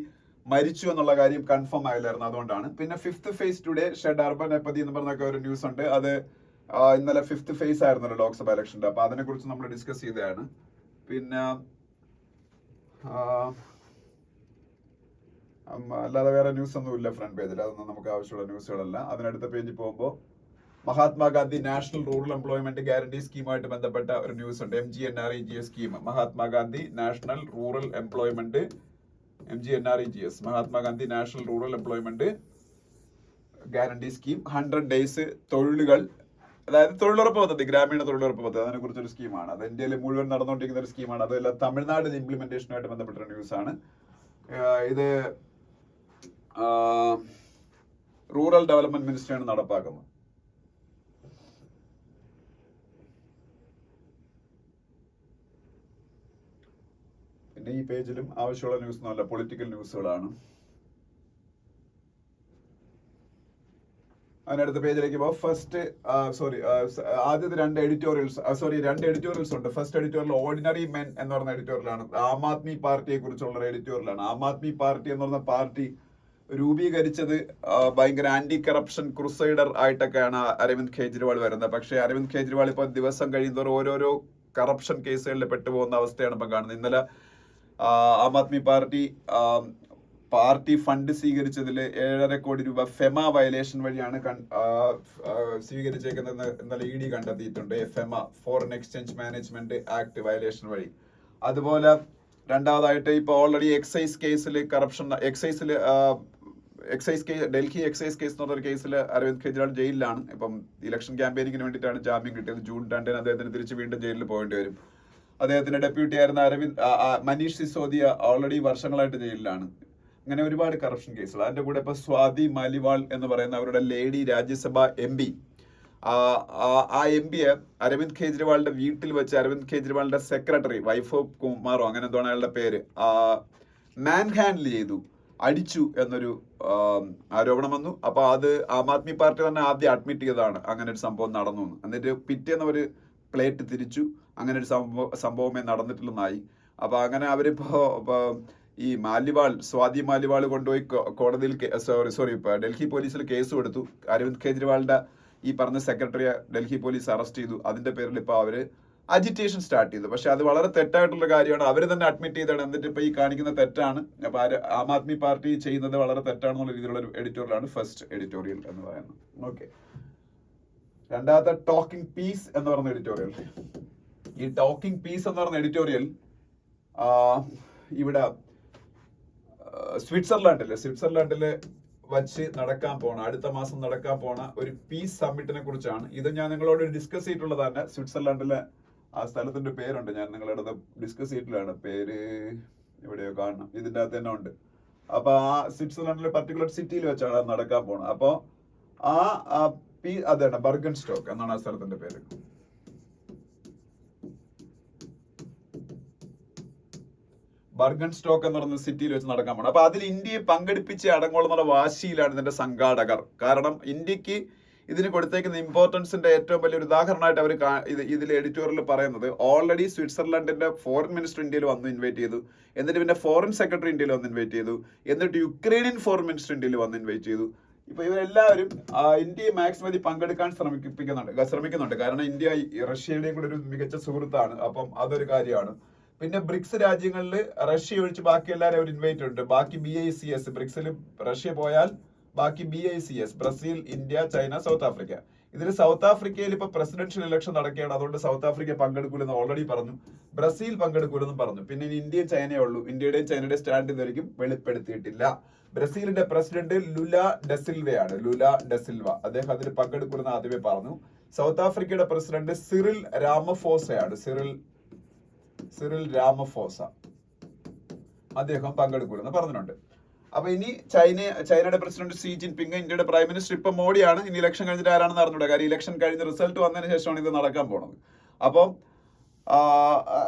മരിച്ചു എന്നുള്ള കാര്യം കൺഫേം ആയില്ലായിരുന്നു, അതുകൊണ്ടാണ്. പിന്നെ 5th phase today shed urban apathy എന്ന് പറഞ്ഞൊക്കെ ഒരു ന്യൂസ് ഉണ്ട്. അത് ഇന്നലെ 5th phase ആയിരുന്നല്ലോ ലോക്സഭ ഇലക്ഷൻ്റെ. അപ്പൊ അതിനെ കുറിച്ച് നമ്മൾ ഡിസ്കസ് ചെയ്തതാണ്. പിന്നെ അല്ലാതെ വേറെ ന്യൂസ് ഒന്നും ഇല്ല ഫ്രണ്ട് പേജിൽ. അതൊന്നും നമുക്ക് ആവശ്യമുള്ള ന്യൂസുകളല്ല. അതിനടുത്ത പേജിൽ പോകുമ്പോൾ Mahatma Gandhi national rural employment guarantee സ്കീമുമായിട്ട് ബന്ധപ്പെട്ട ഒരു ന്യൂസ് ഉണ്ട്. MGNREGS scheme. Mahatma Gandhi national rural employment MGNREGS Mahatma Gandhi national rural employment guarantee scheme 100 days തൊഴിലുകൾ, അതായത് തൊഴിലുറപ്പ് പദ്ധതി, ഗ്രാമീണ തൊഴിലുറപ്പ് പദ്ധതി, അതിനെ കുറിച്ചൊരു സ്കീമാണ്. അത് ഇന്ത്യയിൽ മുഴുവൻ നടന്നുകൊണ്ടിരിക്കുന്ന ഒരു സ്കീമാണ്. അതെല്ലാം തമിഴ്നാട് ഇംപ്ലിമെന്റേഷനുമായിട്ട് ബന്ധപ്പെട്ട ന്യൂസാണ്. ഇത് റൂറൽ ഡെവലപ്മെന്റ് മിനിസ്ട്രിയാണ് നടപ്പാക്കുന്നത്. പിന്നെ ഈ പേജിലും ആവശ്യമുള്ള ന്യൂസ് ഒന്നുമല്ല, പൊളിറ്റിക്കൽ ന്യൂസുകളാണ്. അതിനടുത്ത പേജിലേക്ക് ആദ്യത്തെ രണ്ട് എഡിറ്റോറിയൽസ് ഉണ്ട്. ഫസ്റ്റ് എഡിറ്റോറിയൽ ഓർഡിനറി മെൻ എന്ന് പറയുന്ന എഡിറ്റോറിയലാണ്. ആം ആദ്മി പാർട്ടിയെ കുറിച്ചുള്ള എഡിറ്റോറിയലാണ്. ആം ആദ്മി പാർട്ടി എന്ന് പറയുന്ന പാർട്ടി രൂപീകരിച്ചത് ഭയങ്കര ആന്റി കറപ്ഷൻ ക്രുസൈഡർ ആയിട്ടൊക്കെയാണ് അരവിന്ദ് കെജ്രിവാൾ വരുന്നത്. പക്ഷേ അരവിന്ദ് കെജ്രിവാൾ ഇപ്പൊ ദിവസം കഴിയുന്നതോറും ഓരോരോ കറപ്ഷൻ കേസുകളിൽ പെട്ടുപോകുന്ന അവസ്ഥയാണ് ഇപ്പം കാണുന്നത്. ഇന്നലെ ആം ആദ്മി പാർട്ടി ഫണ്ട് സ്വീകരിച്ചതിൽ 7.5 കോടി രൂപ ഫെമ വയലേഷൻ വഴിയാണ് സ്വീകരിച്ചേക്കുന്നത് ഇന്നലെ ED കണ്ടെത്തിയിട്ടുണ്ട്. FEMA foreign exchange management act violation വഴി. അതുപോലെ രണ്ടാമതായിട്ട് ഇപ്പൊ ഓൾറെഡി എക്സൈസ് കേസിൽ ഡൽഹി എക്സൈസ് കേസ് എന്ന് പറഞ്ഞൊരു കേസിൽ അരവിന്ദ് കെജ്രിവാൾ ജയിലിലാണ്. ഇപ്പം ഇലക്ഷൻ ക്യാമ്പയിനിങ്ങിന് വേണ്ടിയിട്ടാണ് ജാമ്യം കിട്ടിയത്. ജൂൺ 2 അദ്ദേഹത്തിന് തിരിച്ച് വീണ്ടും ജയിലിൽ പോകേണ്ടി വരും. അദ്ദേഹത്തിന്റെ ഡെപ്യൂട്ടി ആയിരുന്ന മനീഷ് സിസോദിയ ഓൾറെഡി വർഷങ്ങളായിട്ട് ജയിലിലാണ്. അങ്ങനെ ഒരുപാട് കറപ്ഷൻ കേസുകൾ. അതിന്റെ കൂടെ ഇപ്പൊ സ്വാതി മാലിവാൾ എന്ന് പറയുന്ന അവരുടെ ലേഡി രാജ്യസഭ MP, ആ MP അരവിന്ദ് കെജ്രിവാളിന്റെ വീട്ടിൽ വെച്ച് അരവിന്ദ് കെജ്രിവാളിന്റെ സെക്രട്ടറി വൈഫ് കുമാറോ അങ്ങനെ എന്തോ അയാളുടെ പേര് മാൻ ഹാൻഡിൽ ചെയ്തു, അടിച്ചു എന്നൊരു ആരോപണം വന്നു. അപ്പൊ അത് ആം ആദ്മി പാർട്ടി തന്നെ ആദ്യം അഡ്മിറ്റ് ചെയ്തതാണ് അങ്ങനെ ഒരു സംഭവം നടന്നു. എന്നിട്ട് പിറ്റേന്ന് ഒരു പ്ലേറ്റ് തിരിച്ചു. അങ്ങനെ ഒരു സംഭവമേ നടന്നിട്ടില്ലെന്നായി. അപ്പൊ അങ്ങനെ അവരിപ്പോ ഈ സ്വാതി മാലിവാൾ കൊണ്ടുപോയി കോടതിയിൽ ഡൽഹി പോലീസിൽ കേസ് കൊടുത്തു. അരവിന്ദ് കെജ്രിവാളിന്റെ ഈ പറഞ്ഞ സെക്രട്ടറിയെ ഡൽഹി പോലീസ് അറസ്റ്റ് ചെയ്തു. അതിന്റെ പേരിൽ ഇപ്പൊ അവര് അജിറ്റേഷൻ സ്റ്റാർട്ട് ചെയ്തു. പക്ഷെ അത് വളരെ തെറ്റായിട്ടുള്ള കാര്യമാണ്. അവർ തന്നെ അഡ്മിറ്റ് ചെയ്താണ്. എന്നിട്ട് ഇപ്പൊ ഈ കാണിക്കുന്ന തെറ്റാണ്. അപ്പൊ ആം ആദ്മി പാർട്ടി ചെയ്യുന്നത് വളരെ തെറ്റാണെന്നുള്ള രീതിയിലുള്ള ഒരു എഡിറ്റോറിയലാണ് ഫസ്റ്റ് എഡിറ്റോറിയൽ എന്ന് പറയുന്നത്. ഓക്കെ, രണ്ടാമത്തെ ടോക്കിംഗ് പീസ് എന്ന് പറയുന്ന എഡിറ്റോറിയൽ. ഈ ടോക്കിംഗ് പീസ് എന്ന് പറയുന്ന എഡിറ്റോറിയൽ ഇവിടെ സ്വിറ്റ്സർലാൻഡിലെ വച്ച് നടക്കാൻ പോണ, അടുത്ത മാസം നടക്കാൻ പോണ ഒരു പീസ് സമ്മിറ്റിനെ കുറിച്ചാണ്. ഇത് ഞാൻ നിങ്ങളോട് ഡിസ്കസ് ചെയ്തിട്ടുള്ളതാണ്. സ്വിറ്റ്സർലൻഡിലെ ആ സ്ഥലത്തിന്റെ പേരുണ്ട്, ഞാൻ നിങ്ങളുടെ ഡിസ്കസ് ചെയ്തിട്ടുള്ളതാണ്. പേര് എവിടെയോ കാണണം, ഇതിന്റെ അകത്ത് തന്നെ ഉണ്ട്. അപ്പൊ ആ സ്വിറ്റ്സർലൻഡിലെ പർട്ടിക്കുലർ സിറ്റിയിൽ വെച്ചാണ് അത് നടക്കാൻ പോണത്. അപ്പൊ അതാണ് ബർഗൻ സ്റ്റോക്ക് എന്നാണ് ആ സ്ഥലത്തിന്റെ പേര്. ബർഗൻ സ്റ്റോക്ക് എന്ന് പറയുന്ന സിറ്റിയിൽ വെച്ച് നടക്കാൻ പോകണം. അപ്പൊ അതിൽ ഇന്ത്യയെ പങ്കെടുപ്പിച്ച് അടങ്ങോളം വാശിയിലാണ് ഇതിന്റെ സംഘാടകർ. കാരണം ഇന്ത്യക്ക് ഇതിന് കൊടുത്തേക്കുന്ന ഇമ്പോർട്ടൻസിന്റെ ഏറ്റവും വലിയൊരു ഉദാഹരണമായിട്ട് അവർ ഇതിൽ എഡിറ്റോറിയൽ പറയുന്നത്, ഓൾറെഡി സ്വിറ്റ്സർലൻഡിന്റെ ഫോറിൻ മിനിസ്റ്റർ ഇന്ത്യയിൽ വന്ന് ഇൻവൈറ്റ് ചെയ്തു, എന്നിട്ട് പിന്നെ ഫോറിൻ സെക്രട്ടറി ഇന്ത്യയിൽ വന്ന് ഇൻവൈറ്റ് ചെയ്തു, എന്നിട്ട് യുക്രൈനിയൻ ഫോറിൻ മിനിസ്റ്റർ ഇന്ത്യയിൽ വന്ന് ഇൻവൈറ്റ് ചെയ്തു. ഇപ്പൊ ഇവരെല്ലാവരും ഇന്ത്യയെ മാക്സിമം പങ്കെടുക്കാൻ ശ്രമിക്കുന്നുണ്ട്. കാരണം ഇന്ത്യ റഷ്യയുടെയും കൂടെ ഒരു മികച്ച സുഹൃത്താണ്. അപ്പം അതൊരു കാര്യമാണ്. പിന്നെ ബ്രിക്സ് രാജ്യങ്ങളിൽ റഷ്യ ഒഴിച്ച് ബാക്കി എല്ലാവരും അവർ ഇൻവൈറ്റ് ഉണ്ട്. ബാക്കി BICS, ബ്രിക്സിൽ റഷ്യ പോയാൽ ബാക്കി BICS, Brazil, India, China, south Africa. ഇതിൽ സൗത്ത് ആഫ്രിക്കയിൽ ഇപ്പൊ പ്രസിഡൻഷ്യൽ ഇലക്ഷൻ നടക്കുകയാണ്. അതുകൊണ്ട് സൗത്ത് ആഫ്രിക്ക പങ്കെടുക്കൂലെന്ന് ഓൾറെഡി പറഞ്ഞു. ബ്രസീൽ പങ്കെടുക്കൂലെന്നും പറഞ്ഞു. പിന്നെ ഇന്ത്യയും ചൈനയേ ഉള്ളൂ. ഇന്ത്യയുടെയും ചൈനയുടെയും സ്റ്റാൻഡ് ഇതുവരെയും വെളിപ്പെടുത്തിയിട്ടില്ല. ബ്രസീലിന്റെ പ്രസിഡന്റ് ലുല ഡെസിൽവയാണ്. ലുല ഡെസിൽവ അദ്ദേഹം അതിൽ പങ്കെടുക്കൂലെന്ന് ആദ്യമേ പറഞ്ഞു. സൗത്ത് ആഫ്രിക്കയുടെ പ്രസിഡന്റ് സിറിൽ രാമഫോസയാണ്. സിറിൽ രാമഫോസ അദ്ദേഹം പങ്കെടുക്കൂലെന്ന് പറഞ്ഞിട്ടുണ്ട്. അപ്പൊ ഇനി ചൈനയുടെ പ്രസിഡന്റ് ഷീ ജിൻപിങ്, ഇന്ത്യയുടെ പ്രൈം മിനിസ്റ്റർ ഇപ്പൊ മോഡിയാണ്. ഇനി ഇലക്ഷൻ കഴിഞ്ഞിട്ട് ആരാണെന്ന് അറിഞ്ഞൂടെ. കാര്യം ഇലക്ഷൻ കഴിഞ്ഞ് റിസൾട്ട് വന്നതിന് ശേഷമാണ് ഇത് നടക്കാൻ പോണത്.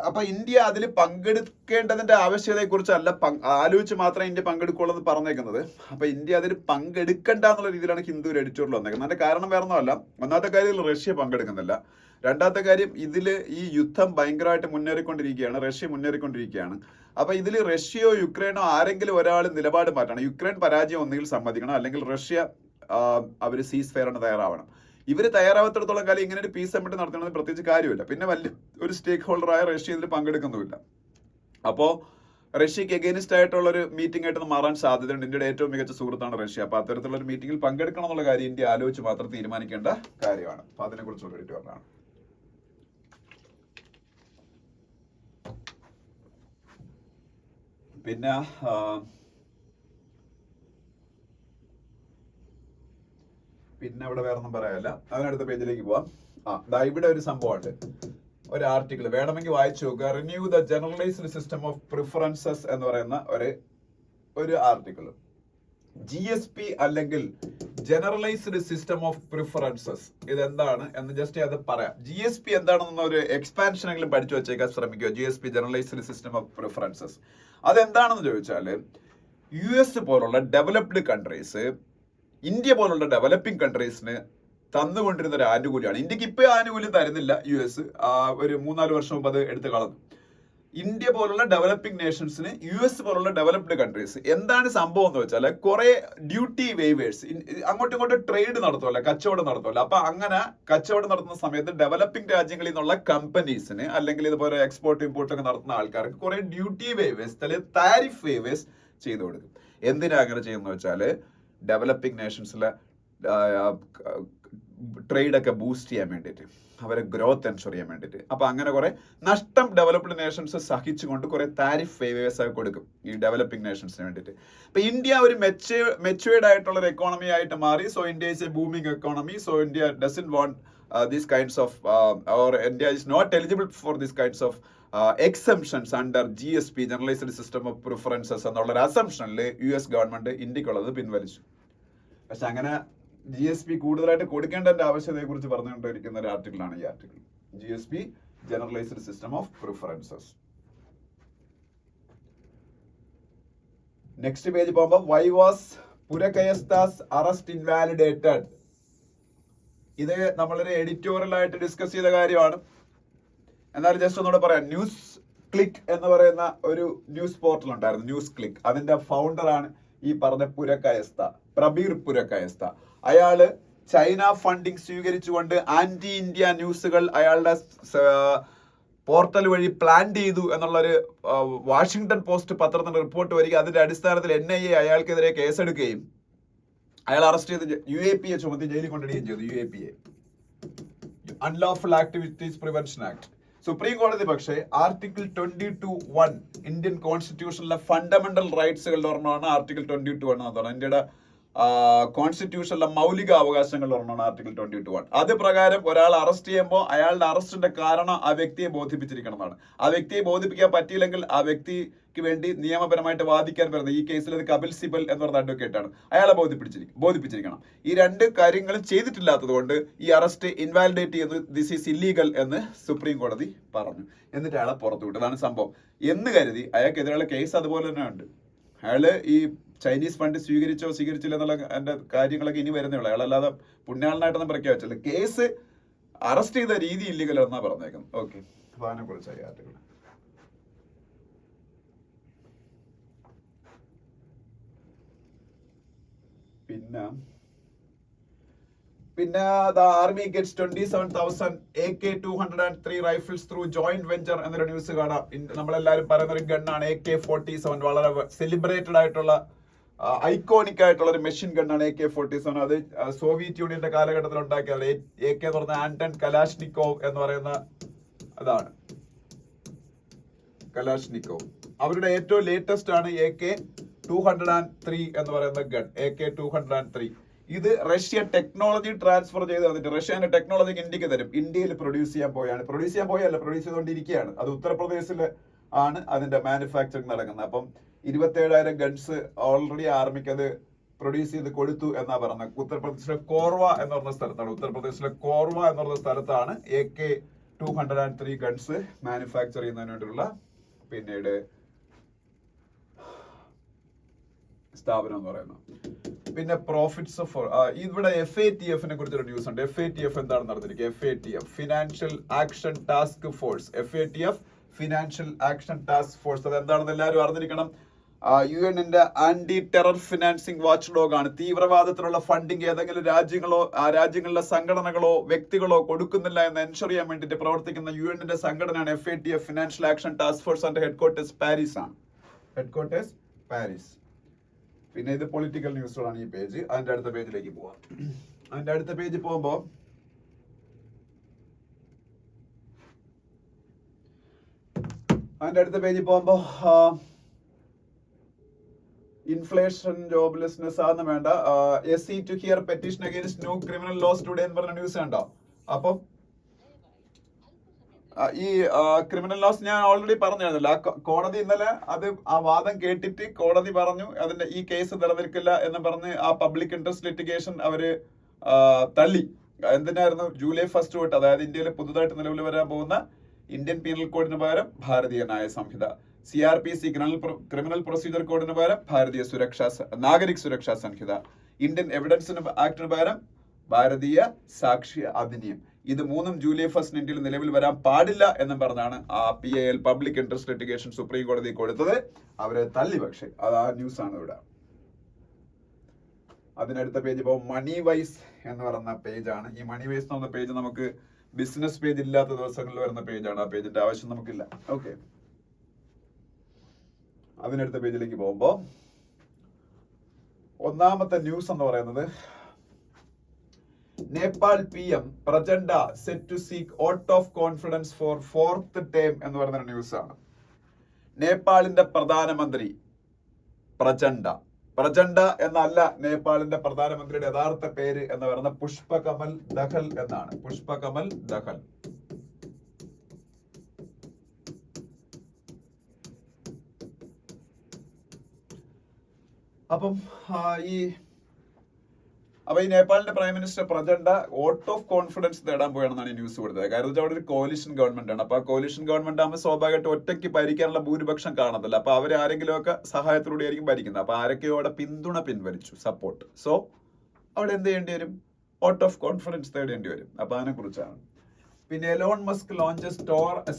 അപ്പൊ ഇന്ത്യ അതിൽ പങ്കെടുക്കേണ്ടതിന്റെ ആവശ്യകതയെ കുറിച്ചല്ല ആലോചിച്ച് മാത്രമേ ഇന്ത്യ പങ്കെടുക്കുള്ളൂ എന്ന് പറഞ്ഞേക്കുന്നത്. അപ്പൊ ഇന്ത്യ അതിൽ പങ്കെടുക്കണ്ട എന്നുള്ള രീതിയിലാണ് ഹിന്ദു ഒരു എഡിറ്റോറിയൽ വന്നേക്കുന്നത്. അതിന്റെ കാരണം വേറെ ഒന്നുമല്ല. ഒന്നാമത്തെ കാര്യം റഷ്യ പങ്കെടുക്കുന്നില്ല. രണ്ടാമത്തെ കാര്യം ഇതിൽ ഈ യുദ്ധം ഭയങ്കരമായിട്ട് റഷ്യ മുന്നേറിക്കൊണ്ടിരിക്കുകയാണ്. അപ്പൊ ഇതിൽ റഷ്യയോ യുക്രൈനോ ആരെങ്കിലും ഒരാൾ നിലപാട് മാറ്റണം. യുക്രൈൻ പരാജയം ഒന്നുകിൽ സമ്മതിക്കണം, അല്ലെങ്കിൽ റഷ്യ അവർ സീസ് ഫയറിന് തയ്യാറാവണം. ഇവർ തയ്യാറാവാത്തിടത്തോളം കാലം ഇങ്ങനെ ഒരു പീസ് സമ്മിറ്റ് നടത്തണമെന്ന് പ്രത്യേകിച്ച് കാര്യമില്ല. പിന്നെ വലിയ ഒരു സ്റ്റേക്ക് ഹോൾഡറായ റഷ്യ ഇതിൽ പങ്കെടുക്കുന്നുമില്ല. അപ്പോൾ റഷ്യക്ക് എഗെയിൻസ്റ്റ് ആയിട്ടുള്ള ഒരു മീറ്റിംഗ് ആയിട്ട് മാറാൻ സാധ്യതയുണ്ട്. ഇന്ത്യയുടെ ഏറ്റവും മികച്ച സുഹൃത്താണ് റഷ്യ. അപ്പൊ അത്തരത്തിലുള്ള ഒരു മീറ്റിംഗിൽ പങ്കെടുക്കണം എന്നുള്ള കാര്യം ഇന്ത്യ ആലോചിച്ച് മാത്രം തീരുമാനിക്കേണ്ട കാര്യമാണ്. അപ്പൊ അതിനെ കുറിച്ചുള്ള ഒരു പറഞ്ഞാണ്. പിന്നെ ഇവിടെ വേറെ ഒന്നും പറയാനില്ല. അതിനടുത്ത പേജിലേക്ക് പോവാം. ഇവിടെ ഒരു സംഭവമുണ്ട്, ഒരു ആർട്ടിക്കിൾ വേണമെങ്കിൽ വായിച്ചു നോക്കുക. Renew the generalised system of preferences എന്ന് പറയുന്ന ഒരു ആർട്ടിക്കിൾ. GSP അല്ലെങ്കിൽ ജനറലൈസ്ഡ് സിസ്റ്റം ഓഫ് പ്രിഫറൻസസ് ഇതെന്താണ് എന്ന് ജസ്റ്റ് അത് പറയാം. GSP എന്താണെന്ന ഒരു എക്സ്പാൻഷൻ എങ്കിലും പഠിച്ചു വെച്ചേക്കാൻ ശ്രമിക്കുക. GSP generalised system of preferences അതെന്താണെന്ന് ചോദിച്ചാൽ, US പോലുള്ള ഡെവലപ്ഡ് കൺട്രീസ് ഇന്ത്യ പോലുള്ള ഡെവലപ്പിംഗ് കൺട്രീസിന് തന്നുകൊണ്ടിരുന്ന ഒരു ആനുകൂല്യമാണ്. ഇന്ത്യക്ക് ഇപ്പൊ ആനുകൂല്യം തരുന്നില്ല US. ഒരു 3-4 വർഷം മുമ്പ് അത് എടുത്ത് കളഞ്ഞു. ഇന്ത്യ പോലുള്ള ഡെവലപ്പിംഗ് നേഷൻസിന് US പോലുള്ള ഡെവലപ്ഡ് കൺട്രീസ് എന്താണ് സംഭവം എന്ന് വെച്ചാൽ, കുറെ ഡ്യൂട്ടി വേവേഴ്സ് അങ്ങോട്ടും ഇങ്ങോട്ടും ട്രേഡ് നടത്തുമല്ലോ, കച്ചവടം നടത്തുമല്ലോ. അപ്പൊ അങ്ങനെ കച്ചവടം നടത്തുന്ന സമയത്ത് ഡെവലപ്പിംഗ് രാജ്യങ്ങളിൽ നിന്നുള്ള കമ്പനീസിന് അല്ലെങ്കിൽ ഇതുപോലെ എക്സ്പോർട്ട് ഇമ്പോർട്ട് ഒക്കെ നടത്തുന്ന ആൾക്കാർക്ക് കുറെ ഡ്യൂട്ടി വേവേഴ്സ് അല്ലെങ്കിൽ താരിഫ് വേവേഴ്സ് ചെയ്തു കൊടുക്കും. എന്തിനാ അങ്ങനെ ചെയ്യുന്നത് വെച്ചാല്, ഡെവലപ്പിംഗ് നേഷൻസിലെ ട്രേഡ് ഒക്കെ ബൂസ്റ്റ് ചെയ്യാൻ വേണ്ടിയിട്ട്, അവരെ ഗ്രോത്ത് എൻഷുർ ചെയ്യാൻ വേണ്ടിയിട്ട്. അപ്പൊ അങ്ങനെ കുറെ നഷ്ടം ഡെവലപ്ഡ് നേഷൻസ് സഹിച്ചുകൊണ്ട് കുറെ താരിഫ് വേവേഴ്സ് ഒക്കെ കൊടുക്കും ഈ ഡെവലപ്പിംഗ് നേഷൻസിന് വേണ്ടിയിട്ട്. അപ്പൊ ഇന്ത്യ ഒരു മെച്യൂർഡ് ആയിട്ടുള്ള ഒരു എക്കോണമി ആയിട്ട് മാറി. So India is A booming economy. So India doesn't want these kinds of or India is not eligible for these kinds of exemptions under GSP generalized system of preferences എന്നുള്ള ഒരു അസംഷനിൽ US ഗവൺമെന്റ് ഇന്ത്യക്കുള്ളത് പിൻവലിച്ചു. പക്ഷെ അങ്ങനെ GSP കൂടുതലായിട്ട് കൊടുക്കേണ്ടതിന്റെ ആവശ്യകതയെ കുറിച്ച് പറഞ്ഞുകൊണ്ടിരിക്കുന്ന ഒരു ആർട്ടിക്കിളാണ് ഈ article. GSP generalised system of preferences. Next page പോകുമ്പോൾ, why was Purkayastha's arrest invalidated. ഇത് നമ്മളൊരു എഡിറ്റോറിയൽ ആയിട്ട് ഡിസ്കസ് ചെയ്ത കാര്യമാണ്. എന്നാലും ജസ്റ്റ് ഒന്നുകൂടെ പറയാം. ന്യൂസ് ക്ലിക്ക് എന്ന് പറയുന്ന ഒരു ന്യൂസ് പോർട്ടൽ ഉണ്ടായിരുന്നു, ന്യൂസ് ക്ലിക്ക്. അതിന്റെ ഫൗണ്ടറാണ് ഈ പറഞ്ഞ പ്രബീർ പുരകയസ്ത. അയാള് ചൈന ഫണ്ടിങ് സ്വീകരിച്ചുകൊണ്ട് ആന്റി ഇന്ത്യ ന്യൂസുകൾ അയാളുടെ പോർട്ടൽ വഴി പ്ലാൻ ചെയ്തു എന്നുള്ളൊരു വാഷിംഗ്ടൺ പോസ്റ്റ് പത്രത്തിന്റെ റിപ്പോർട്ട് വരിക. അതിന്റെ അടിസ്ഥാനത്തിൽ NIA അയാൾക്കെതിരെ കേസെടുക്കുകയും അയാൾ അറസ്റ്റ് ചെയ്ത് UAPA ചുമത്തി ജയിലിൽ കൊണ്ടിടുകയും ചെയ്തു. UAPA, unlawful activities prevention act. Supreme കോടതി പക്ഷേ ആർട്ടിക്കിൾ 22(1) ഇന്ത്യൻ കോൺസ്റ്റിറ്റ്യൂഷനിലെ ഫണ്ടമെന്റൽ റൈറ്റ്സുകളുടെ ഒരെണ്ണമാണ് ആർട്ടിക്കിൾ 22(1) എന്ന് പറയുന്നത്. ഇന്ത്യയുടെ കോൺസ്റ്റിറ്റ്യൂഷനിലെ മൗലിക അവകാശങ്ങൾ ഒരെണ്ണമാണ് ആർട്ടിക്കിൾ 22(1). അത് പ്രകാരം ഒരാൾ അറസ്റ്റ് ചെയ്യുമ്പോൾ അയാളുടെ അറസ്റ്റിന്റെ കാരണം ആ വ്യക്തിയെ ബോധിപ്പിച്ചിരിക്കണം എന്നാണ്. ആ വ്യക്തിയെ ബോധിപ്പിക്കാൻ പറ്റിയില്ലെങ്കിൽ ആ വ്യക്തിക്ക് വേണ്ടി നിയമപരമായിട്ട് വാദിക്കാൻ വരുന്നത്, ഈ കേസിൽ അത് കപിൽ സിബൽ എന്ന് പറഞ്ഞ അഡ്വക്കേറ്റ് ആണ്, അയാളെ ബോധിപ്പിച്ചിരിക്കണം. ഈ രണ്ട് കാര്യങ്ങളും ചെയ്തിട്ടില്ലാത്തത് കൊണ്ട് ഈ അറസ്റ്റ് ഇൻവാലിഡേറ്റ് ചെയ്ത് ദിസ് ഈസ് ഇല്ലീഗൽ എന്ന് സുപ്രീം കോടതി പറഞ്ഞു. എന്നിട്ട് അയാളെ പുറത്തു വിട്ടു. അതാണ് സംഭവം എന്ന് കരുതി അയാൾക്കെതിരെയുള്ള കേസ് അതുപോലെ തന്നെ ഉണ്ട്. അയാള് ഈ ചൈനീസ് ഫണ്ട് സ്വീകരിച്ചില്ല എന്നുള്ള എന്റെ കാര്യങ്ങളൊക്കെ ഇനി വരുന്നേ ഉള്ളൂ. അയാളല്ലാതെ പുണ്യാളനായിട്ടൊന്നും പ്രഖ്യാപിച്ചില്ല. കേസ് അറസ്റ്റ് ചെയ്ത രീതി ഇല്ലീഗൽ എന്നാ പറഞ്ഞേക്കുന്നത്. ഓക്കെ, അപ്പൊ അതിനെ കുറിച്ചായി ആർട്ടിക്കിൾ. പിന്നെ the army gets 27,000 AK-203 rifles through joint venture എന്നൊരു ന്യൂസ് കാണാം. നമ്മളെല്ലാരും പറയുന്ന ഒരു ഗണ്ണാണ് AK-47. വളരെ സെലിബ്രേറ്റഡ് ആയിട്ടുള്ള ഐക്കോണിക് ആയിട്ടുള്ള ഒരു മെഷീൻ ഗണ്ണാണ് AK-47. അത് സോവിയറ്റ് യൂണിയന്റെ കാലഘട്ടത്തിൽ ഉണ്ടാക്കിയത്. AK എന്ന് പറഞ്ഞ ആന്റൺ കലാഷ്നിക്കോവ് എന്ന് പറയുന്ന അതാണ് കലാഷ്നിക്കോവ്. അവരുടെ ഏറ്റവും ലേറ്റസ്റ്റ് ആണ് AK-203 എന്ന് പറയുന്ന ഗൺ. AK-203 ഇത് റഷ്യ ടെക്നോളജി ട്രാൻസ്ഫർ ചെയ്ത് തന്നിട്ട് റഷ്യന്റെ ടെക്നോളജി ഇന്ത്യക്ക് തരും. ഇന്ത്യയിൽ പ്രൊഡ്യൂസ് ചെയ്തുകൊണ്ടിരിക്കുകയാണ്. അത് ഉത്തർപ്രദേശിൽ ആണ് അതിന്റെ മാനുഫാക്ചറിങ് നടക്കുന്നത്. അപ്പം 27,000 ഗൺസ് ഓൾറെഡി ആർമിക്ക് അത് പ്രൊഡ്യൂസ് ചെയ്ത് കൊടുത്തു എന്നാ പറഞ്ഞത്. ഉത്തർപ്രദേശിലെ കോർവ എന്ന് പറഞ്ഞ സ്ഥലത്താണ് AK-203 ഗൺസ് മാനുഫാക്ചർ ചെയ്യുന്നതിന് വേണ്ടിയുള്ള പിന്നീട് സ്ഥാപനം എന്ന് പറയുന്നത്. പിന്നെ പ്രോഫിറ്റ്സ് ഓഫ് ഇവിടെ FATF കുറിച്ചൊരു ന്യൂസ് ഉണ്ട്. FATF എന്താണ് നടന്നിരിക്കുക? FATF financial action task force. FATF financial action task force. അത് എന്താണെന്ന് എല്ലാവരും അറിഞ്ഞിരിക്കണം. UN-ന്റെ anti terror financing watch dog ആണ്. തീവ്രവാദത്തിനുള്ള ഫണ്ടിങ് ഏതെങ്കിലും രാജ്യങ്ങളോ ആ രാജ്യങ്ങളിലെ സംഘടനകളോ വ്യക്തികളോ കൊടുക്കുന്നില്ല എന്ന് എൻഷുർ ചെയ്യാൻ വേണ്ടിയിട്ട് പ്രവർത്തിക്കുന്ന UN-ന്റെ സംഘടനയാണ് FATF financial action task force. And headquarters Paris ആണ്. പാരീസ്. പിന്നെ ഇത് പൊളിറ്റിക്കൽ ന്യൂസുകളാണ് ഈ പേജ്. അതിന്റെ അടുത്ത പേജിലേക്ക് പോവാം. അതിന്റെ അടുത്ത പേജ് പോകുമ്പോൾ ഇൻഫ്ലേഷൻ, ജോബ്ലെസ്നെസ് ആണെന്ന് വേണ്ട. SC to hear petition against new criminal laws today എന്ന് പറഞ്ഞ ന്യൂസ് കണ്ടോ? അപ്പം ഈ ക്രിമിനൽ ലോസ് ഞാൻ ഓൾറെഡി പറഞ്ഞിരുന്നല്ലോ. കോടതി ഇന്നലെ അത് ആ വാദം കേട്ടിട്ട് കോടതി പറഞ്ഞു അതിന്റെ ഈ കേസ് നിലനിൽക്കില്ല എന്ന് പറഞ്ഞ് ആ പബ്ലിക് ഇൻട്രസ്റ്റ് ലിറ്റിഗേഷൻ അവര് തള്ളി. എന്തിനായിരുന്നു? ജൂലൈ 1 തൊട്ട്, അതായത് ഇന്ത്യയിൽ പുതുതായിട്ട് നിലവിൽ വരാൻ പോകുന്ന ഇന്ത്യൻ പീനൽ കോഡിന് പകരം ഭാരതീയ ന്യായ സംഹിത, CRPC ക്രിമിനൽ പ്രൊസീജിയർ കോഡിന് പകരം ഭാരതീയ നാഗരിക് സുരക്ഷാ സംഹിത, ഇന്ത്യൻ എവിഡൻസ് ആക്ടിന് പകരം ഭാരതീയ സാക്ഷി അധിനിയം. ഇത് മൂന്നും ജൂലൈ 1 ഇന്ത്യയിൽ നിലവിൽ വരാൻ പാടില്ല എന്നും പറഞ്ഞാണ് ആ PIL public interest litigation supreme കോടതി കൊടുത്തത്. അവരെ തള്ളി. പക്ഷേ അത് ആ ന്യൂസ് ആണ് ഇവിടെ. അതിനടുത്ത പേജ് ഇപ്പോൾ മണി വൈസ് എന്ന് പറയുന്ന പേജാണ്. ഈ മണി വൈസ് എന്ന് പറയുന്ന പേജ് നമുക്ക് ബിസിനസ് പേജ് ഇല്ലാത്ത ദിവസങ്ങളിൽ വരുന്ന പേജാണ്. ആ പേജിന്റെ ആവശ്യം നമുക്കില്ല. ഓക്കെ, അതിനടുത്ത പേജിലേക്ക് പോകുമ്പോൾ ഒന്നാമത്തെ ന്യൂസ് എന്ന് പറയുന്നത് Nepal PM Prachanda set to seek vote of confidence for 4th term എന്ന് പറയുന്ന ന്യൂസ് ആണ്. നേപ്പാളിന്റെ പ്രധാനമന്ത്രി പ്രചണ്ഡ എന്നല്ല നേപ്പാളിന്റെ പ്രധാനമന്ത്രിയുടെ യഥാർത്ഥ പേര് എന്ന് പറയുന്ന പുഷ്പകമൽ ദഹൽ എന്നാണ്. പുഷ്പകമൽ ദഹൽ. അപ്പം ഈ നേപ്പാളിന്റെ prime minister Prachanda vote of confidence നേടാൻ പോയാണെന്നാണ് ഈ ന്യൂസ് കൊടുത്തത്. കാരണം അവിടെ ഒരു കോalition ഗവൺമെന്റ് ആണ്. അപ്പൊ ആ കോalition ഗവൺമെന്റ് ആകുമ്പോൾ സ്വാഭാവികമായിട്ട് ഒറ്റയ്ക്ക് ഭരിക്കാനുള്ള ഭൂരിപക്ഷം കാണത്തില്ല. അപ്പൊ അവർ ആരെങ്കിലും ഒക്കെ സഹായത്തിലൂടെ ആയിരിക്കും ഭരിക്കുന്നത്. അപ്പൊ ആരൊക്കെയോ അവിടെ പിന്തുണ പിൻവലിച്ചു, സപ്പോർട്ട്. സോ അവിടെ എന്ത് ചെയ്യേണ്ടി വരും? വോട്ട് ഓഫ് കോൺഫിഡൻസ് തേടേണ്ടി വരും. അപ്പൊ അതിനെ കുറിച്ചാണ്. പിന്നെ Elon Musk launches